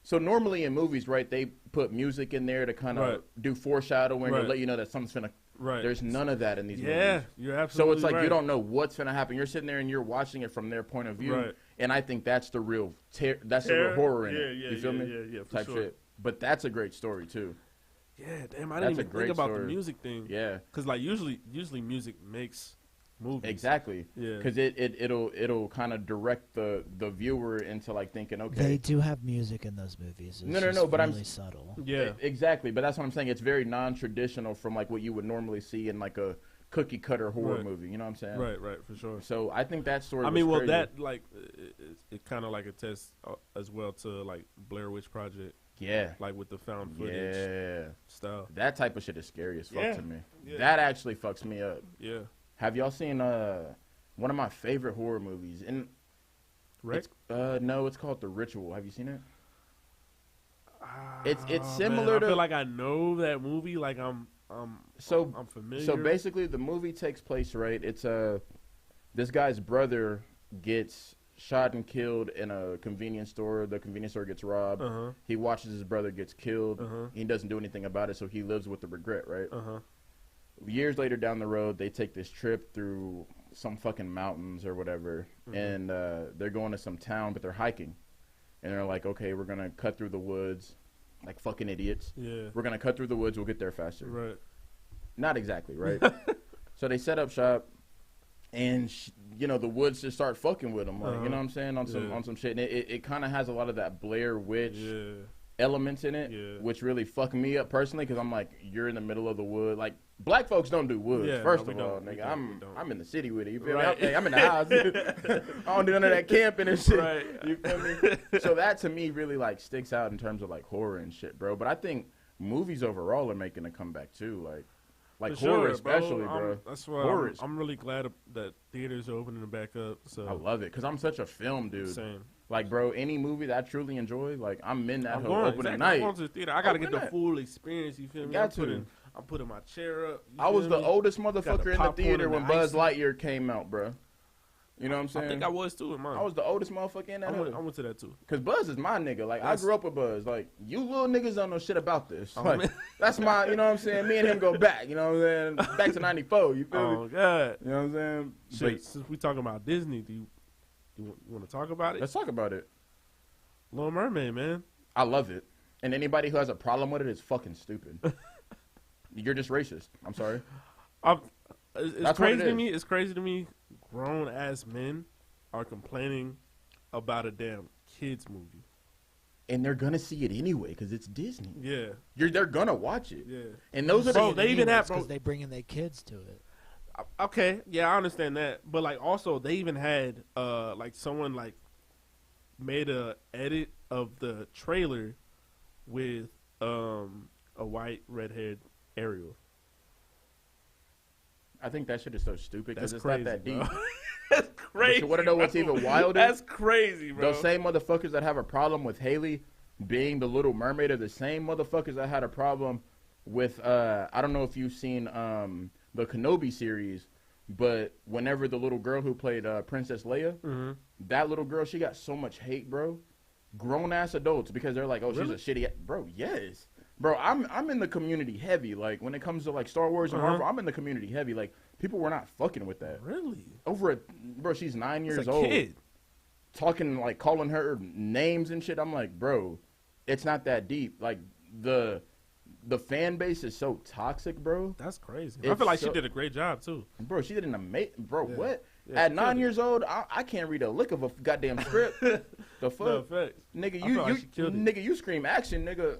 so normally in movies, right, they put music in there to kind of
Right.
do foreshadowing or
Right.
let you know that something's finna.
Right.
There's none of that in these
Yeah,
movies.
you're
So
absolutely
it's like
right.
you don't know what's gonna happen. You're sitting there and you're watching it from their point of view,
Right.
and I think that's the real the real
Terror?
horror in it.
Yeah,
You feel me?
Yeah, for
Type
sure.
shit. But that's a great story too.
Yeah, damn, I
That's
didn't
a
even
great
think about the
story.
music thing.
Yeah,
Because, like, usually music makes movies.
exactly.
Yeah.
Because it'll kind of direct the viewer into like thinking, okay,
They do have music in those movies. It's
No,
just
but I'm-
really subtle.
Yeah.
exactly. But that's what I'm saying. It's very non-traditional from like what you would normally see in like a cookie cutter horror
Right.
movie. You know what I'm saying?
Right, for sure.
So I think that story.
I mean,
was
well,
crazy.
that, like, it kind of, like, attests as well to, like, Blair Witch Project,
Yeah.
like, with the found footage
Yeah.
stuff.
That type of shit is scary as fuck
Yeah.
to me.
Yeah.
That actually fucks me up.
Yeah.
Have y'all seen one of my favorite horror movies? And
Right?
no, it's called The Ritual. Have you seen it?
Ah,
It's
man,
similar
I
to
feel like I know that movie. Like, I'm familiar.
So basically, the movie takes place, right? It's this guy's brother gets shot and killed in a convenience store. The convenience store gets robbed.
Uh-huh.
He watches his brother gets killed.
Uh-huh.
He doesn't do anything about it, so he lives with the regret, right?
Uh-huh.
Years later down the road, they take this trip through some fucking mountains or whatever, and they're going to some town, but they're hiking. And they're like, okay, we're going to cut through the woods like fucking idiots.
Yeah.
We're going to cut through the woods. We'll get there faster.
Right.
Not exactly, right? So they set up shop, and the woods just start fucking with them, like, you know what I'm saying, on some shit. And it kind of has a lot of that Blair Witch elements in it, which really fuck me up personally, because I'm like, you're in the middle of the wood. Like, black folks don't do woods.
Yeah,
first
no,
of
we
all,
don't.
nigga,
We
I'm
don't.
in the city with it. You feel
Right.
me? I'm in the house. I don't do none of that camping and shit.
Right.
You feel me? So that to me really like sticks out in terms of like horror and shit, bro. But I think movies overall are making a comeback too, like
For
horror
sure,
especially, bro.
That's why
Horror
I'm really glad that theaters are opening back up. So
I love it because I'm such a film dude.
Same.
Like, bro, any movie that I truly enjoy, like, I'm in that
I'm
whole
going,
opening
exactly.
night.
I'm going to the theater. I gotta
Open
get the
that.
full experience. You feel me?
Got to.
I'm putting my chair up. You
I was
feel
the
me?
oldest
Got
motherfucker
the
in the
popcorn
theater
and
when
the
Buzz
icing.
Lightyear came out, bro. You know what I'm saying?
I think I was too in mine.
I was the oldest motherfucker in that
I
hood.
went to that too.
Cause Buzz is my nigga. Like, I grew up with Buzz. Like, you little niggas don't know shit about this.
Oh,
Like,
man.
that's my, you know what I'm saying? Me and him go back, you know what I'm saying? Back to 94, you feel
Oh
me?
God.
You know what I'm saying?
Shit,
But
since we talking about Disney, do you want to talk about it?
let's talk about it.
Little Mermaid, man.
I love it. And anybody who has a problem with it is fucking stupid. You're just racist. I'm sorry.
It's
That's what
crazy
it
to
is.
me. It's crazy to me. Grown ass men are complaining about a damn kids movie.
And they're gonna see it anyway because it's Disney.
Yeah,
They're gonna watch it.
yeah.
And those are
Bro,
the
they even have
because they bring in their kids to it.
Okay, yeah, I understand that, but like also they even had like someone like made a edit of the trailer with a white red-haired Ariel.
I think that shit is so stupid because
That's
it's
crazy,
not that deep.
bro. That's crazy.
you wanna know what's
bro.
even wilder?
That's crazy, bro.
Those same motherfuckers that have a problem with Haley being the Little Mermaid are the same motherfuckers that had a problem with I don't know if you've seen the Kenobi series, but whenever the little girl who played Princess Leia, that little girl, she got so much hate, bro. Grown ass adults because they're like, oh,
Really?
she's a shitty bro. Yes. Bro, I'm in the community heavy. Like when it comes to like Star Wars and Marvel, I'm in the community heavy. Like people were not fucking with that.
Really?
Bro, she's 9 years
It's a
old.
kid.
Talking like calling her names and shit. I'm like, bro, it's not that deep. Like the fan base is so toxic, bro.
That's crazy. I
It's
feel like
so-
she did a great job too.
Bro, she did an amazing. Bro,
Yeah.
what?
Yeah,
At 9 years old, I can't read a lick of a goddamn script. The fuck,
No, facts.
nigga, you scream action, nigga.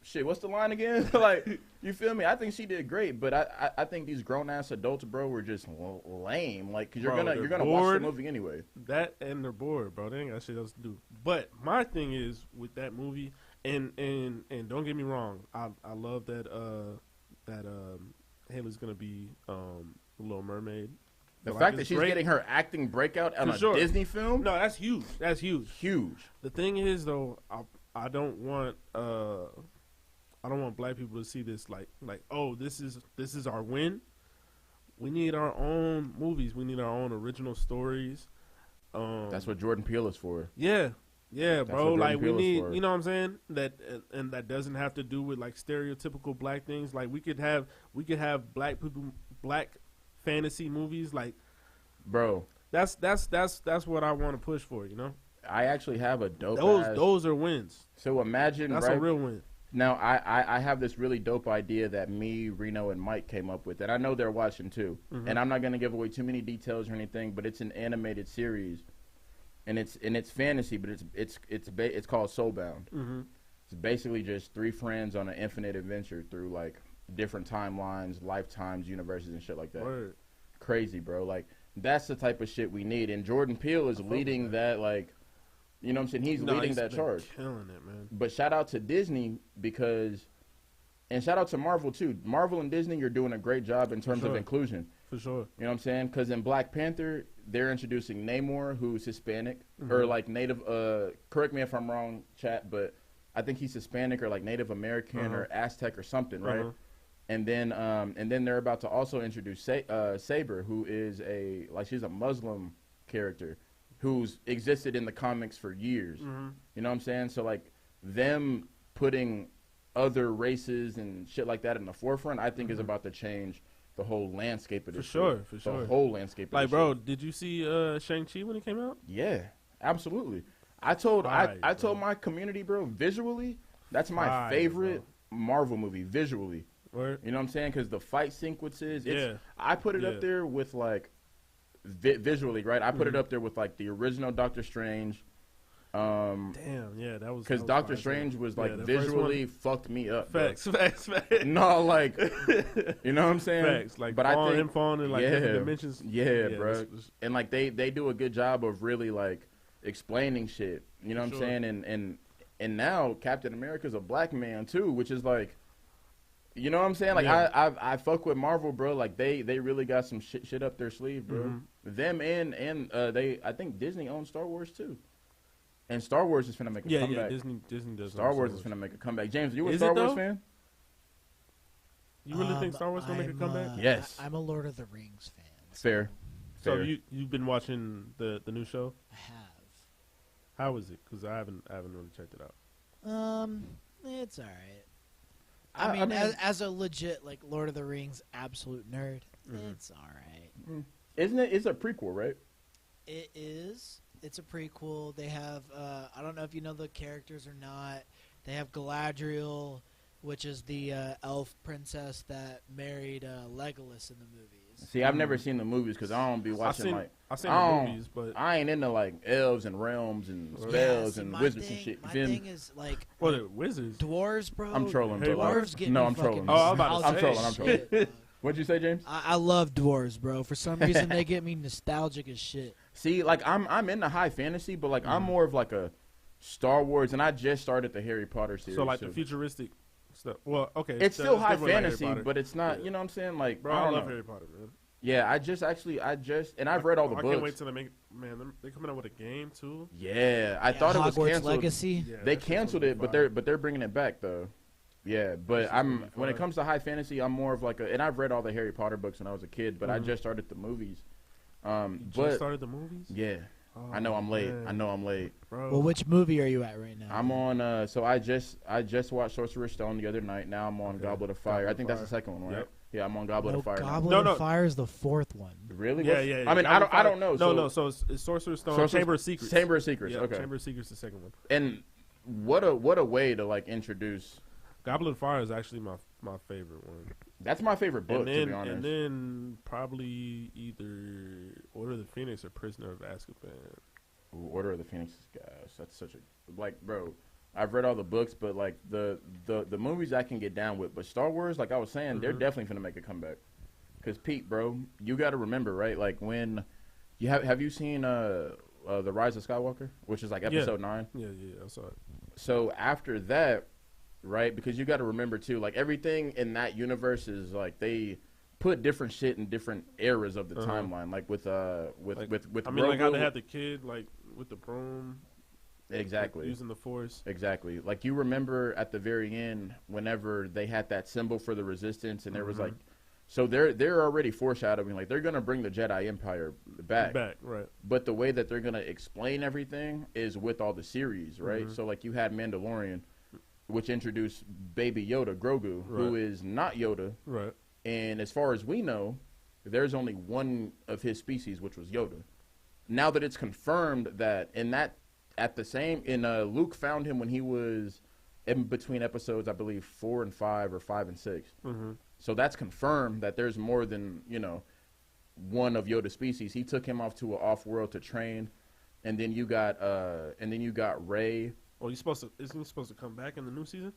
Shit, what's the line again? Like, you feel me? I think she did great, but I think these grown ass adults, bro, were just lame. Like, cause you're gonna watch the movie anyway.
That and they're bored, bro. They ain't got shit else to do. But my thing is with that movie, and don't get me wrong, I love that Haley's gonna be Little Mermaid.
The fact that she's getting her acting breakout on a Disney film,
no, that's huge. That's huge.
Huge.
The thing is, though, I don't want black people to see this like oh, this is our win. We need our own movies. We need our own original stories.
That's what Jordan Peele is for.
Yeah, bro. Like we need,
for.
you know what I'm saying? That and that doesn't have to do with like stereotypical black things. Like we could have black people, black fantasy movies. Like,
bro,
that's what I want to push for. You know,
I actually have a dope.
Those are wins.
So imagine
that's a real win.
Now I have this really dope idea that me, Reno, and Mike came up with, and I know they're watching too.
Mm-hmm.
And I'm not gonna give away too many details or anything, but it's an animated series, and it's fantasy, but it's called Soulbound.
Mm-hmm.
It's basically just 3 friends on an infinite adventure through like different timelines, lifetimes, universes, and shit like that.
Word.
Crazy, bro. Like that's the type of shit we need, and Jordan Peele is leading that like. You know what I'm saying? He's leading that charge.
Killing it, man.
But shout out to Disney and shout out to Marvel too. Marvel and Disney, you're doing a great job in terms of inclusion.
For sure.
You know what I'm saying? Because in Black Panther, they're introducing Namor, who's Hispanic,
Mm-hmm.
or like Native, correct me if I'm wrong, chat, but I think he's Hispanic or like Native American or Aztec or something, right? And then they're about to also introduce Saber, who is she's a Muslim character who's existed in the comics for years.
Mm-hmm.
You know what I'm saying? So like them putting other races and shit like that in the forefront, I think is about to change the whole landscape of this.
For
shit.
sure.
The whole landscape.
Like,
of this
bro,
shit.
did you see Shang-Chi when it came out?
Yeah, absolutely. I told my community, bro, visually, that's my favorite Marvel movie visually.
Word.
You know what I'm saying? Because the fight sequences,
Yeah.
I put it up there with like visually, right? I put it up there with like the original Doctor Strange.
Damn, yeah, that was
because Doctor Strange was like visually fucked me up.
Facts.
No, like you know what I'm saying?
Facts, like,
but I think
him falling in like different dimensions.
Yeah, bro. And like they do a good job of really like explaining shit. You know what I'm saying? And now Captain America's a black man too, which is like. You know what I'm saying? Like I fuck with Marvel, bro. Like they really got some shit up their sleeve, bro.
Mm-hmm.
Them and I think Disney owns Star Wars too, and Star Wars is finna make a comeback.
Yeah, Disney does.
Star Wars is finna make a comeback. James, you a Star Wars fan?
You really think Star Wars gonna make a comeback?
Yes.
I'm a Lord of the Rings fan.
Fair.
So you've been watching the new show?
I have.
How is it? Because I haven't really checked it out.
It's all right. I mean, as a legit like Lord of the Rings absolute nerd, it's all right.
Isn't it? It's a prequel, right?
It is. It's a prequel. They have I don't know if you know the characters or not. They have Galadriel, which is the elf princess that married Legolas in the movies.
See, I've never seen the movies because I don't be watching
I've seen the movies, but
I ain't into like elves and realms and spells and wizards and shit.
My thing is like
wizards,
dwarves, bro.
I'm trolling, bro.
Dwarves get
no,
me
I'm trolling.
I'm
trolling.
What'd you say, James?
I love dwarves, bro. For some reason, they get me nostalgic as shit.
See, like I'm into high fantasy, but like I'm more of like a Star Wars, and I just started the Harry Potter series.
So like the futuristic stuff. Well, okay,
it's still high fantasy, but it's not. You know what I'm saying? Like,
bro, I love Harry Potter, man.
Yeah, and I've read all the books.
I can't wait till they make. Man, they're coming out with a game too.
Yeah, I thought it was
Hogwarts
canceled.
Legacy.
Yeah, they canceled it, but they're bringing it back though. Yeah, but when it comes to high fantasy, I'm more of like and I've read all the Harry Potter books when I was a kid, but I just started the movies.
Just started the movies?
Yeah. Oh, I know I'm late. Man. I know I'm late.
Bro.
Well, which movie are you at right now?
I'm on. So I just watched Sorcerer's Stone the other night. Now I'm on Goblet of Fire. I think that's the second one, right? Yep. Yeah, I'm on Goblet of Fire.
Goblet of Fire is the fourth one.
Really?
Yeah.
I mean, I don't know.
No. So it's Sorcerer's Stone. Chamber of Secrets.
Chamber of Secrets.
Yeah,
okay.
Chamber of Secrets, the second one.
And what a way to like introduce.
Goblet of Fire is actually my my favorite one.
That's my favorite book, to be honest.
And then probably either Order of the Phoenix or Prisoner of Azkaban.
Ooh, Order of the Phoenix, guys. That's such a like, bro. I've read all the books, but like the movies I can get down with. But Star Wars, like I was saying, they're definitely gonna make a comeback. Cause Pete, bro, you got to remember, right? Like when you have you seen the Rise of Skywalker, which is like episode 9?
Yeah, I saw it.
So after that, right? Because you got to remember too, like everything in that universe is like they put different shit in different eras of the timeline. Like with I mean,
like how they had the kid like with the broom.
Exactly.
Like, using the Force.
Exactly. Like you remember at the very end, whenever they had that symbol for the Resistance, and there was like, so they're already foreshadowing, like they're gonna bring the Jedi Empire back.
Right.
But the way that they're gonna explain everything is with all the series, right? So like you had Mandalorian, which introduced Baby Yoda, Grogu, who is not Yoda. Right. And as far as we know, there's only one of his species, which was Yoda. Now that it's confirmed that Luke found him when he was in between episodes, I believe 4 and 5 or 5 and 6. So that's confirmed that there's more than, one of Yoda's species. He took him off to an off-world to train, and then you got Rey.
Oh, isn't he supposed to come back in the new season?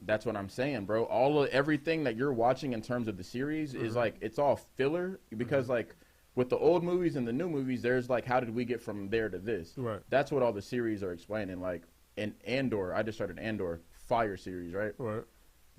That's what I'm saying, bro. Everything that you're watching in terms of the series is like, it's all filler because like with the old movies and the new movies, there's like, how did we get from there to this? Right. That's what all the series are explaining. Like in Andor, I just started Andor, fire series, right? Right.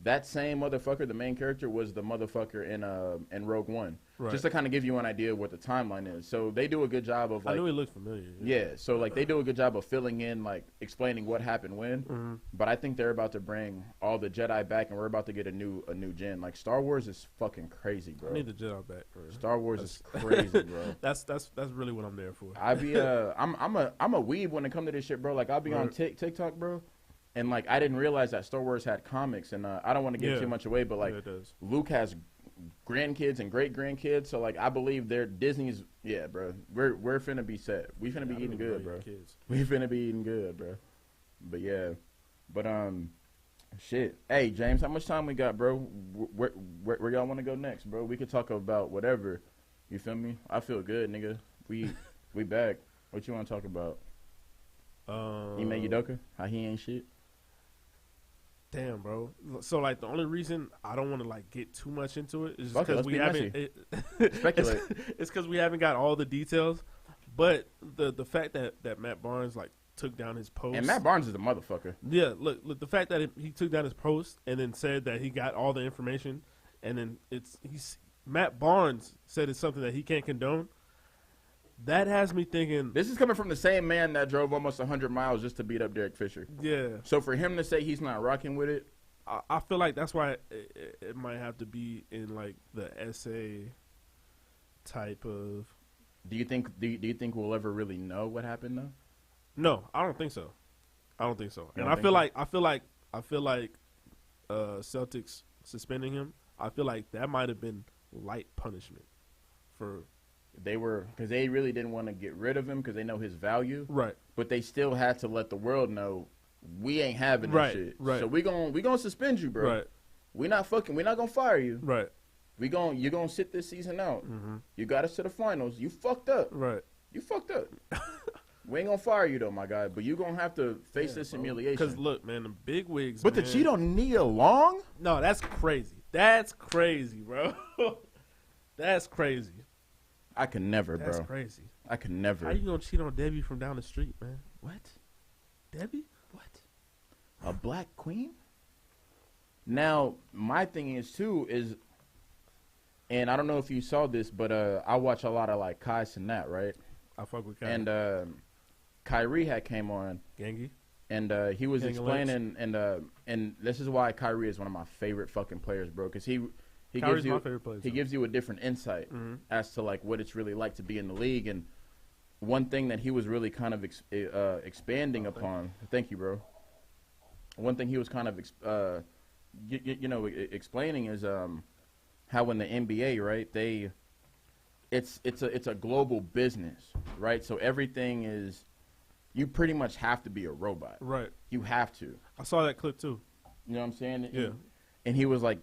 That same motherfucker, the main character, was the motherfucker in Rogue One. Right. Just to kind of give you an idea of what the timeline is. So they do a good job of like.
I knew he looked familiar.
Yeah. So like they do a good job of filling in, like explaining what happened when. But I think they're about to bring all the Jedi back, and we're about to get a new gen. Like Star Wars is fucking crazy, bro.
I need the Jedi back, bro.
Star Wars is crazy, bro.
That's really what I'm there for.
I'm a weeb when it comes to this shit, bro. Like I'll be on TikTok, bro. And, like, I didn't realize that Star Wars had comics. And I don't want to give too much away, but, like, Luke has grandkids and great-grandkids. So, like, I believe Disney's, bro. We're finna be set. We finna be eating good, bro. We finna be eating good, bro. But, yeah. But, shit. Hey, James, how much time we got, bro? Where y'all want to go next, bro? We could talk about whatever. You feel me? I feel good, nigga. We back. What you want to talk about? Ime Udoka? How he ain't shit?
Damn, bro. So, like, the only reason I don't want to, like, get too much into it is because we haven't... Speculate. It's because we haven't got all the details. But the fact that Matt Barnes, like, took down his post...
And Matt Barnes is a motherfucker.
Yeah, look the fact that he took down his post and then said that he got all the information, and then Matt Barnes said it's something that he can't condone. That has me thinking...
This is coming from the same man that drove almost 100 miles just to beat up Derek Fisher.
Yeah.
So for him to say he's not rocking with it...
I feel like that's why it might have to be in, like, the essay type of...
Do you think we'll ever really know what happened, though?
No, I don't think so. And I feel like Celtics suspending him, I feel like that might have been light punishment for...
Because they really didn't want to get rid of him because they know his value.
Right.
But they still had to let the world know we ain't having this shit.
Right.
So we gonna suspend you, bro. Right. We're not gonna fire you.
Right.
You're gonna sit this season out. You got us to the finals. You fucked up.
Right.
You fucked up. We ain't gonna fire you though, my guy. But you gonna have to face this humiliation.
Because look, man, the big wigs.
But
man,
the cheat on Nia Long?
No, that's crazy. That's crazy, bro. That's crazy.
I could never, bro.
That's crazy.
I could never.
How you gonna cheat on Debbie from down the street, man?
What?
Debbie?
What? A black queen? Now, my thing is, too, and I don't know if you saw this, but I watch a lot of, like, Kai Cenat, right?
I fuck with Kai.
And Kyrie had came on.
Gangy.
And he was explaining, and this is why Kyrie is one of my favorite fucking players, bro, because he gives you,
my favorite player,
he gives you a different insight as to, like, what it's really like to be in the league. And one thing that he was really kind of expanding upon, thank you, bro. One thing he was kind of, explaining is how in the NBA, right, it's a global business, right? So everything is, you pretty much have to be a robot.
Right.
You have to.
I saw that clip, too.
You know what I'm saying?
Yeah.
and he was like,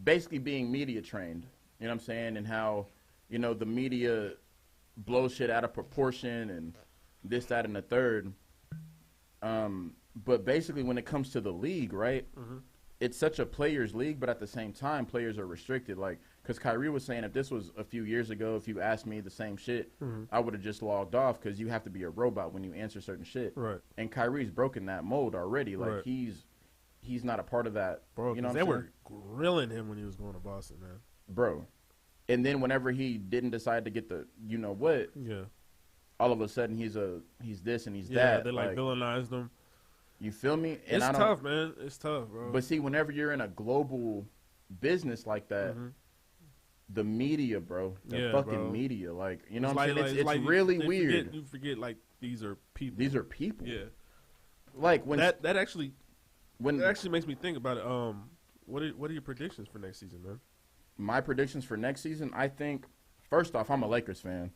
basically being media trained. You know what I'm saying? And how, the media blows shit out of proportion and this, that, and the third. But basically, when it comes to the league, right? Mm-hmm. It's such a players' league, but at the same time, players are restricted. Like, because Kyrie was saying, if this was a few years ago, if you asked me the same shit, I would have just logged off because you have to be a robot when you answer certain shit.
Right.
And Kyrie's broken that mold already. Like, he's not a part of that.
Bro, they were grilling him when he was going to Boston, man.
Bro. And then whenever he didn't decide to get the what, all of a sudden he's this and he's that.
Yeah, they like villainized him.
You feel me? And
it's tough, man. It's tough, bro.
But see, whenever you're in a global business like that, the media, bro, media, like, you know what I'm saying? It's like really weird.
You forget, like, these are people.
These are people.
Yeah.
Like, when
that actually makes me think about it. What are your predictions for next season, man?
My predictions for next season, I think, first off, I'm a Lakers fan.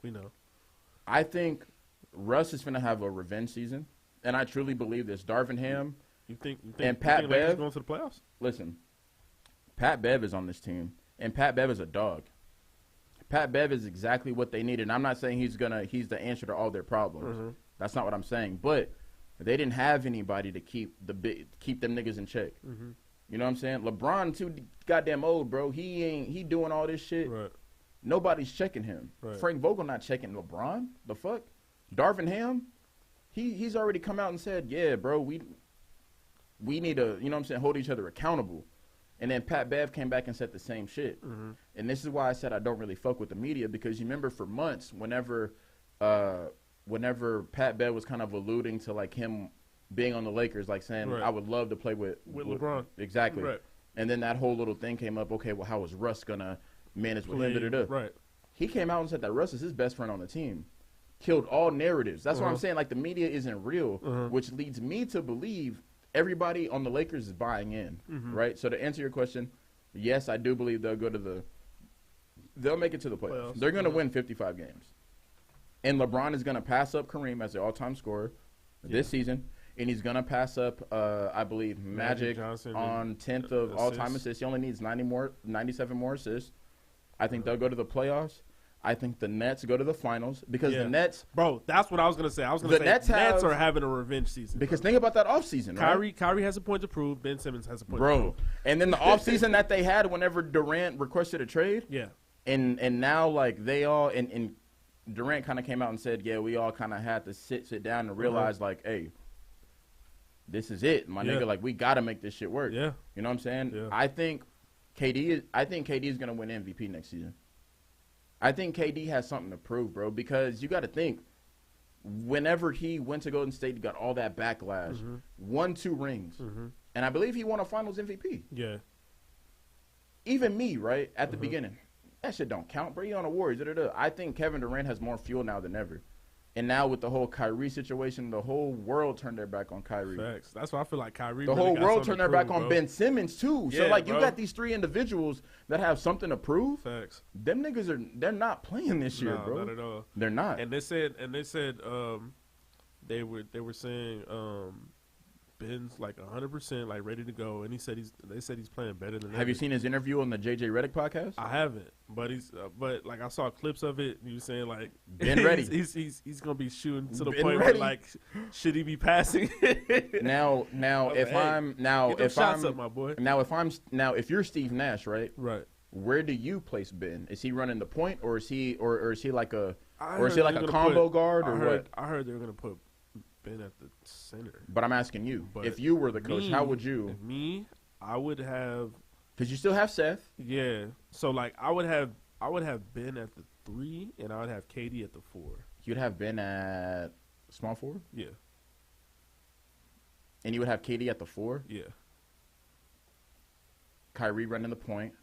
We know.
I think Russ is going to have a revenge season. And I truly believe this. Darvin Ham and Pat Bev
going to the playoffs.
Listen, Pat Bev is on this team, and Pat Bev is a dog. Pat Bev is exactly what they needed. And I'm not saying he's the answer to all their problems. That's not what I'm saying. But they didn't have anybody to keep them niggas in check. You know what I'm saying? LeBron too goddamn old, bro. He doing all this shit.
Right.
Nobody's checking him.
Right.
Frank Vogel not checking LeBron. The fuck? Darvin Ham. He's already come out and said, yeah, bro, we need to, you know what I'm saying, hold each other accountable. And then Pat Bev came back and said the same shit. And this is why I said I don't really fuck with the media, because you remember for months whenever Pat Bev was kind of alluding to like him being on the Lakers, like saying, I would love to play with
LeBron.
Exactly.
Right.
And then that whole little thing came up, okay, well, how is Russ going to manage with him?
Right.
He came out and said that Russ is his best friend on the team. Killed all narratives. That's what I'm saying. Like, the media isn't real, which leads me to believe everybody on the Lakers is buying in, right? So to answer your question, yes, I do believe they'll make it to the playoffs. They're going to win 55 games. And LeBron is going to pass up Kareem as the all-time scorer this season, and he's going to pass up, I believe, Magic on 10th of all-time assists. He only needs 97 more assists. I think they'll go to the playoffs. I think the Nets go to the finals because the Nets...
Bro, that's what I was going to say. I was going to say the Nets are having a revenge season.
Because think about that offseason, right?
Kyrie has a point to prove. Ben Simmons has a point to prove.
Bro, and then the offseason that they had whenever Durant requested a trade.
Yeah.
And now, like, they all... And Durant kind of came out and said, yeah, we all kind of had to sit down and realize, like, hey, this is it, my nigga. Like, we got to make this shit work.
Yeah.
You know what I'm saying?
Yeah.
I think KD is going to win MVP next season. I think KD has something to prove, bro, because you got to think, whenever he went to Golden State, he got all that backlash, won 2 rings, and I believe he won a Finals MVP.
Yeah.
Even me, right, at the beginning, that shit don't count, bro. You on the Warriors. I think Kevin Durant has more fuel now than ever. And now with the whole Kyrie situation, the whole world turned their back on Kyrie.
Facts. That's why I feel like Kyrie.
The whole world turned their back on Ben Simmons too.
Yeah,
so like
bro.
you got these 3 individuals that have something to prove.
Facts.
Them niggas they're not playing this year, bro.
Not at all.
They're not.
And they said they were saying Ben's like 100%, like ready to go, and they said he's playing better than.
Have you seen his interview on the JJ Redick podcast?
I haven't, but but like I saw clips of it. And he was saying like
Ben ready.
he's gonna be shooting to the
Ben
point
ready.
where like should he be passing?
now if you're Steve Nash, right?
Right.
Where do you place Ben? Is he running the point, or is he like a
a
combo guard, or what?
I heard they were gonna put Ben at the center.
But I'm asking you,
But
if you were the coach, how would you?
I would have.
Because you still have Seth.
Yeah. So like I would have Ben at the 3, and I would have KD at the 4.
You'd have Ben at small forward.
Yeah.
And you would have KD at the 4.
Yeah.
Kyrie running the point.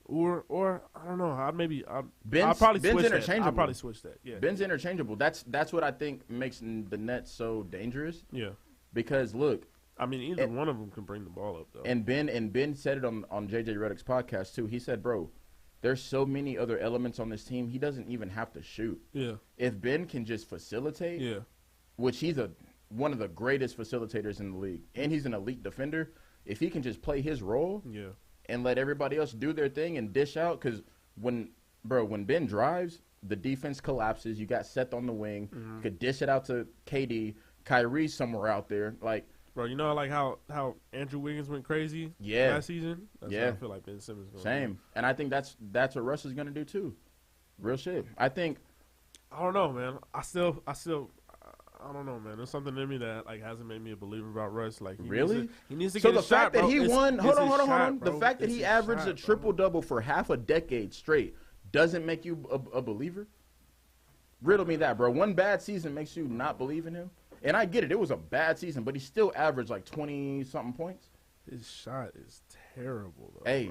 Or I don't know. I'll
Ben's
probably switch
interchangeable.
that. I'll probably switch that. Yeah.
Ben's interchangeable. That's what I think makes the Nets so dangerous.
Yeah.
Because look,
I mean, either one of them can bring the ball up though.
And Ben said it on JJ Redick's podcast too. He said, "Bro, there's so many other elements on this team. He doesn't even have to shoot.
Yeah.
If Ben can just facilitate, which he's one of the greatest facilitators in the league, and he's an elite defender. if he can just play his role and let everybody else do their thing and dish out, because when Ben drives, the defense collapses. You got Seth on the wing. You could dish it out to KD. Kyrie's somewhere out there. Like,
bro, you know, like how Andrew Wiggins went crazy last season? That's how I feel like Ben Simmons going.
Same. And I think that's what Russ is going to do too. Real shit. I
don't know, man. I don't know, man. There's something in me that like hasn't made me a believer about Russ. Like, he needs to
so
get
the
a
fact
shot,
that
bro.
he won. Hold on.
Bro.
The fact that
It's
he
a
averaged
shot,
a triple double for half a decade straight doesn't make you a believer. Riddle me that, bro. One bad season makes you not believe in him. And I get it. It was a bad season, but he still averaged like 20-something points.
His shot is terrible, though,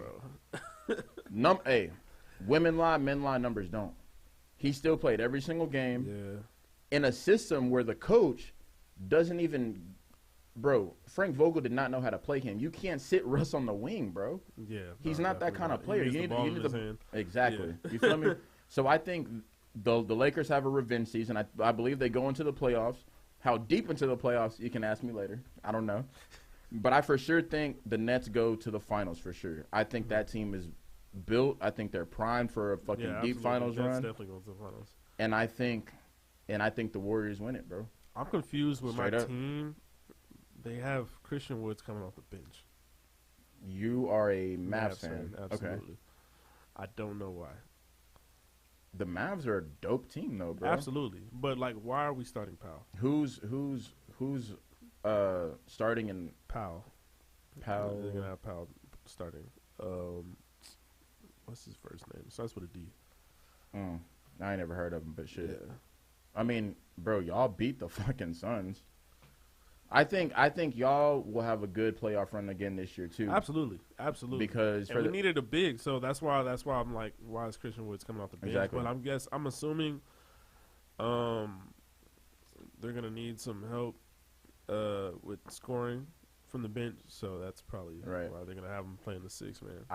bro.
Women lie, men lie, numbers don't. He still played every single game in a system where the coach doesn't even – bro, Frank Vogel did not know how to play him. You can't sit Russ on the wing, bro.
Yeah.
He's not that kind of player.
You need the hand.
Exactly. You feel me? So I think the Lakers have a revenge season. I believe they go into the playoffs. How deep into the playoffs, you can ask me later. I don't know. But I for sure think the Nets go to the finals for sure. I think that team is built. I think they're primed for a fucking deep finals
Nets
run.
Definitely going to the finals.
And I think the Warriors win it, bro.
I'm confused with
Straight
my
up.
team. They have Christian Woods coming off the bench.
You are a Mavs fan.
Absolutely.
Okay.
I don't know why.
The Mavs are a dope team, though, bro.
Absolutely. But, like, why are we starting Powell?
Who's starting in
Powell?
Powell?
They're going to have Powell starting. What's his first name? It starts with a D.
I ain't never heard of him, but shit.
Yeah.
I mean, bro, y'all beat the fucking Suns. I think y'all will have a good playoff run again this year too.
Absolutely.
Because
we needed a big, so that's why I'm like, why is Christian Woods coming off the bench?
Exactly.
But I'm assuming, they're gonna need some help, with scoring from the bench. So that's probably why they're gonna have him playing the 6 man.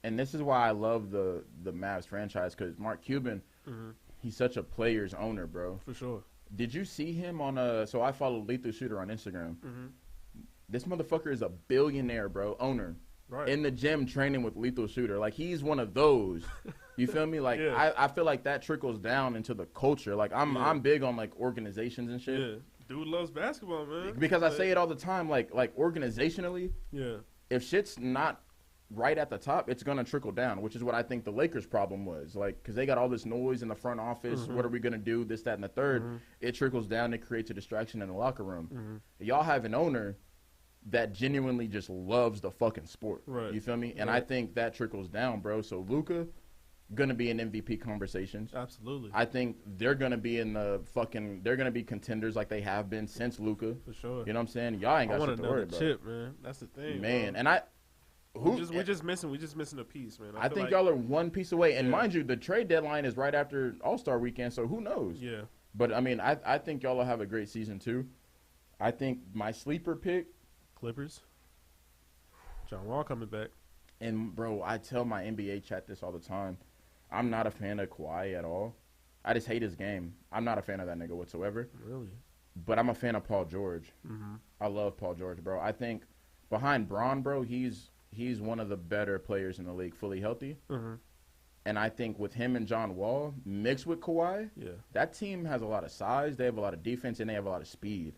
And this is why I love the Mavs franchise, because Mark Cuban, he's such a player's owner, bro.
For sure.
Did you see him on so I follow Lethal Shooter on Instagram. This motherfucker is a billionaire, bro, owner.
Right.
In the gym training with Lethal Shooter. Like, he's one of those. You feel me? Like, I feel like that trickles down into the culture. Like, I'm big on, like, organizations and shit.
Yeah. Dude loves basketball, man.
Because I say it all the time, like organizationally, if shit's not right at the top, it's going to trickle down, which is what I think the Lakers' problem was. Like, because they got all this noise in the front office. What are we going to do? This, that, and the third. It trickles down. It creates a distraction in the locker room. Y'all have an owner that genuinely just loves the fucking sport.
Right.
You feel me? And I think that trickles down, bro. So Luka going to be in MVP conversations.
Absolutely.
I think they're going to be in they're going to be contenders like they have been since Luka.
For sure.
You know what I'm saying? Y'all ain't got shit to worry about.
Chip, man. That's the thing,
man.
bro.
And
we're just missing a piece, man.
I think y'all are one piece away. And mind you, the trade deadline is right after All-Star weekend, so who knows?
Yeah.
But, I mean, I think y'all will have a great season, too. I think my sleeper pick.
Clippers. John Wall coming back.
And, bro, I tell my NBA chat this all the time. I'm not a fan of Kawhi at all. I just hate his game. I'm not a fan of that nigga whatsoever.
Really?
But I'm a fan of Paul George. I love Paul George, bro. I think behind Braun, bro, he's one of the better players in the league, fully healthy. And I think with him and John Wall mixed with Kawhi, that team has a lot of size. They have a lot of defense, and they have a lot of speed.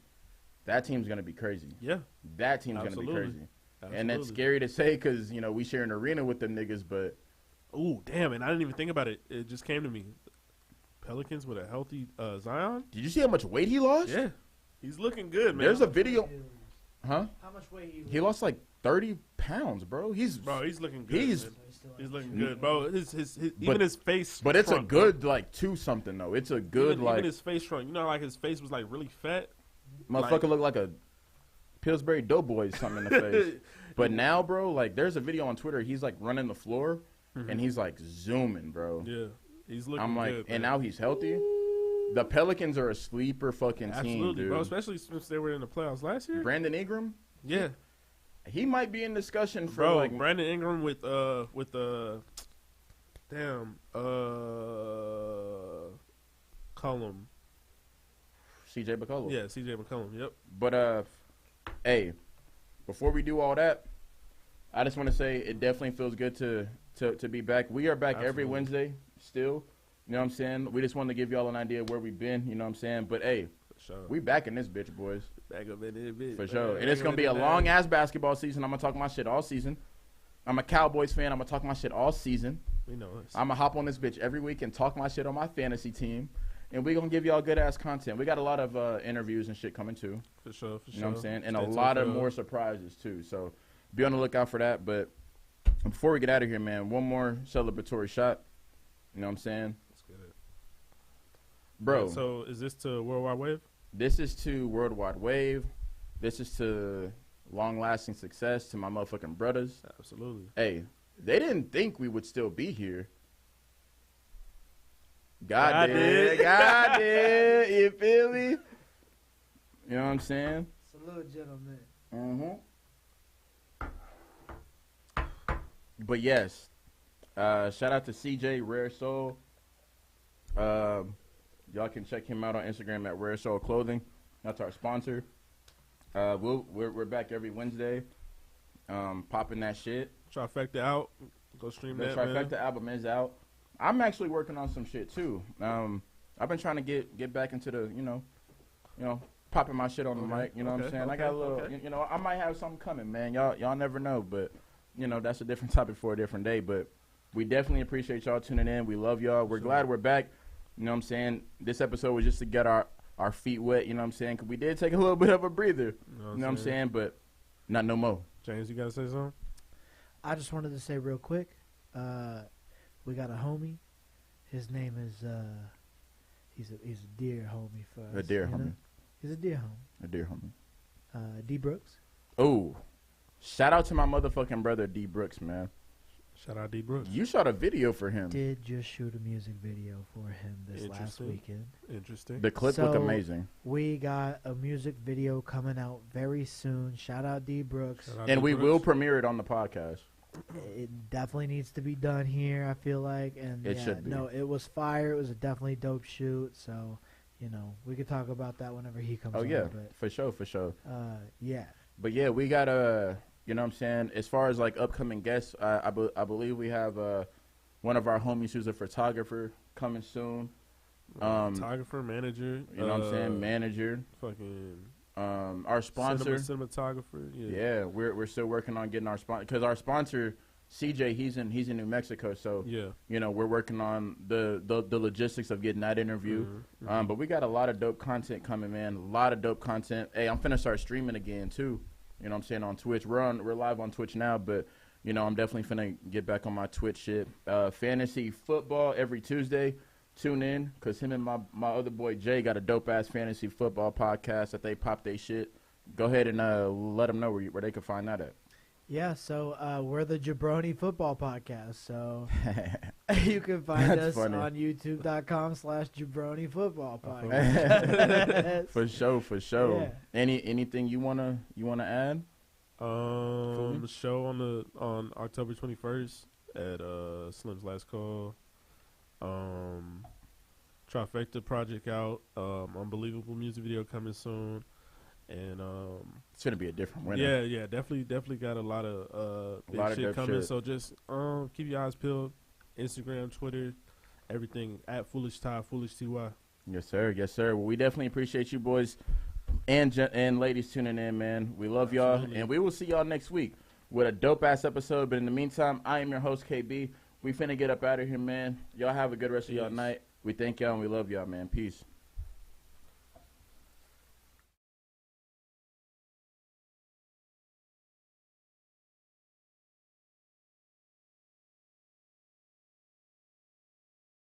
That team's going to be crazy.
Yeah.
That team's going to be crazy. And that's scary to say because, you know, we share an arena with them niggas, but.
Ooh, damn, and I didn't even think about it. It just came to me. Pelicans with a healthy Zion.
Did you see how much weight he lost?
Yeah. He's looking good, man.
There's a video. Huh?
How much weight
he lost like 30 pounds, bro. He's
looking good. He's looking good, bro. His face.
But it's a good, like, 2-something, though. It's a good,
even his face shrunk. You know, like his face was, like, really fat.
Motherfucker looked like a Pillsbury Doughboy or something in the face. But now, bro, like, there's a video on Twitter. He's, like, running the floor, and he's, like, zooming, bro.
Yeah. He's looking
I'm like,
good,
and
man.
now he's healthy. The Pelicans are a sleeper fucking team, dude.
Bro, especially since they were in the playoffs last year.
Brandon Ingram?
Yeah.
He might be in discussion for,
bro,
like...
Brandon Ingram with Cullum.
C.J. McCollum.
Yeah, C.J. McCollum, yep.
But, hey, before we do all that, I just want to say it definitely feels good to be back. We are back every Wednesday still. You know what I'm saying? We just wanted to give y'all an idea of where we've been. You know what I'm saying? But, hey, we back in this bitch, boys.
Back up in this bitch.
For sure. And it's going to be a long-ass basketball season. I'm going to talk my shit all season. I'm a Cowboys fan. I'm going to talk my shit all season.
We know us.
I'm going to hop on this bitch every week and talk my shit on my fantasy team. And we're going to give y'all good-ass content. We got a lot of interviews and shit coming, too.
For sure.
You know what I'm saying? And a lot of more surprises, too. So be on the lookout for that. But before we get out of here, man, one more celebratory shot. You know what I'm saying?
Let's get it.
Bro.
Yeah, so is this to Worldwide Wave?
This is to Worldwide Wave. This is to long-lasting success to my motherfucking brothers.
Absolutely.
Hey, they didn't think we would still be here. God did. God did. You feel me? You know what I'm saying?
Salute, gentlemen.
But yes, shout out to CJ Rare Soul. Y'all can check him out on Instagram at Rare Soul Clothing. That's our sponsor. We're back every Wednesday, popping that shit.
Trifecta out. Go stream
The
that,
Trifecta
man.
album is out. I'm actually working on some shit too. I've been trying to get back into the, you know, popping my shit on the mic. You know what I'm saying? I got a little, you know, I might have something coming, man. Y'all never know, but you know, that's a different topic for a different day. But we definitely appreciate y'all tuning in. We love y'all. We're glad we're back. You know what I'm saying? This episode was just to get our feet wet. You know what I'm saying? 'Cause we did take a little bit of a breather. You know what I'm saying? But not no more.
James, you gotta say something?
I just wanted to say real quick, we got a homie. His name is he's a dear homie for us.
A dear
you know?
homie.
He's a dear homie.
A dear homie.
D Brooks.
Oh, shout out to my motherfucking brother D Brooks, man.
Shout out D Brooks.
You shot a video for him.
Did just shoot a music video for him this last weekend.
Interesting.
The clip looked amazing.
We got a music video coming out very soon. Shout out D Brooks.
And we will premiere it on the podcast.
It definitely needs to be done here, I feel like. And
it should be.
No, it was fire. It was a definitely dope shoot. So, you know, we could talk about that whenever he comes on.
Oh, yeah.
But,
For sure.
Yeah.
But, yeah, we got you know what I'm saying? As far as, like, upcoming guests, I believe we have one of our homies who's a photographer coming soon.
Photographer, manager.
You know what I'm saying? Manager.
Fucking.
Our sponsor.
Cinematographer.
Yeah, we're still working on getting our sponsor. Because our sponsor, CJ, he's in New Mexico. So, you know, we're working on the logistics of getting that interview. But we got a lot of dope content coming, man. A lot of dope content. Hey, I'm finna start streaming again, too. You know what I'm saying, on Twitch. We're live on Twitch now, but, you know, I'm definitely finna get back on my Twitch shit. Fantasy football every Tuesday. Tune in, because him and my other boy Jay got a dope-ass fantasy football podcast that they pop they shit. Go ahead and let them know where they can find that at.
Yeah, so we're the Jabroni Football Podcast, so you can find us on youtube.com/Jabroni Football Podcast.
For sure. Yeah. Anything you wanna add?
Show on October 21st at Slim's Last Call. Trifecta project out. Unbelievable music video coming soon. And
it's gonna be a different winter.
Yeah, definitely got a lot of big shit coming. Shit. So just keep your eyes peeled. Instagram, Twitter, everything at Foolish Ty, Foolish TY.
Yes, sir. Well, we definitely appreciate you boys and ladies tuning in, man. We love y'all, and we will see y'all next week with a dope ass episode. But in the meantime, I am your host KB. We finna get up out of here, man. Y'all have a good rest of y'all night. We thank y'all and we love y'all, man. Peace.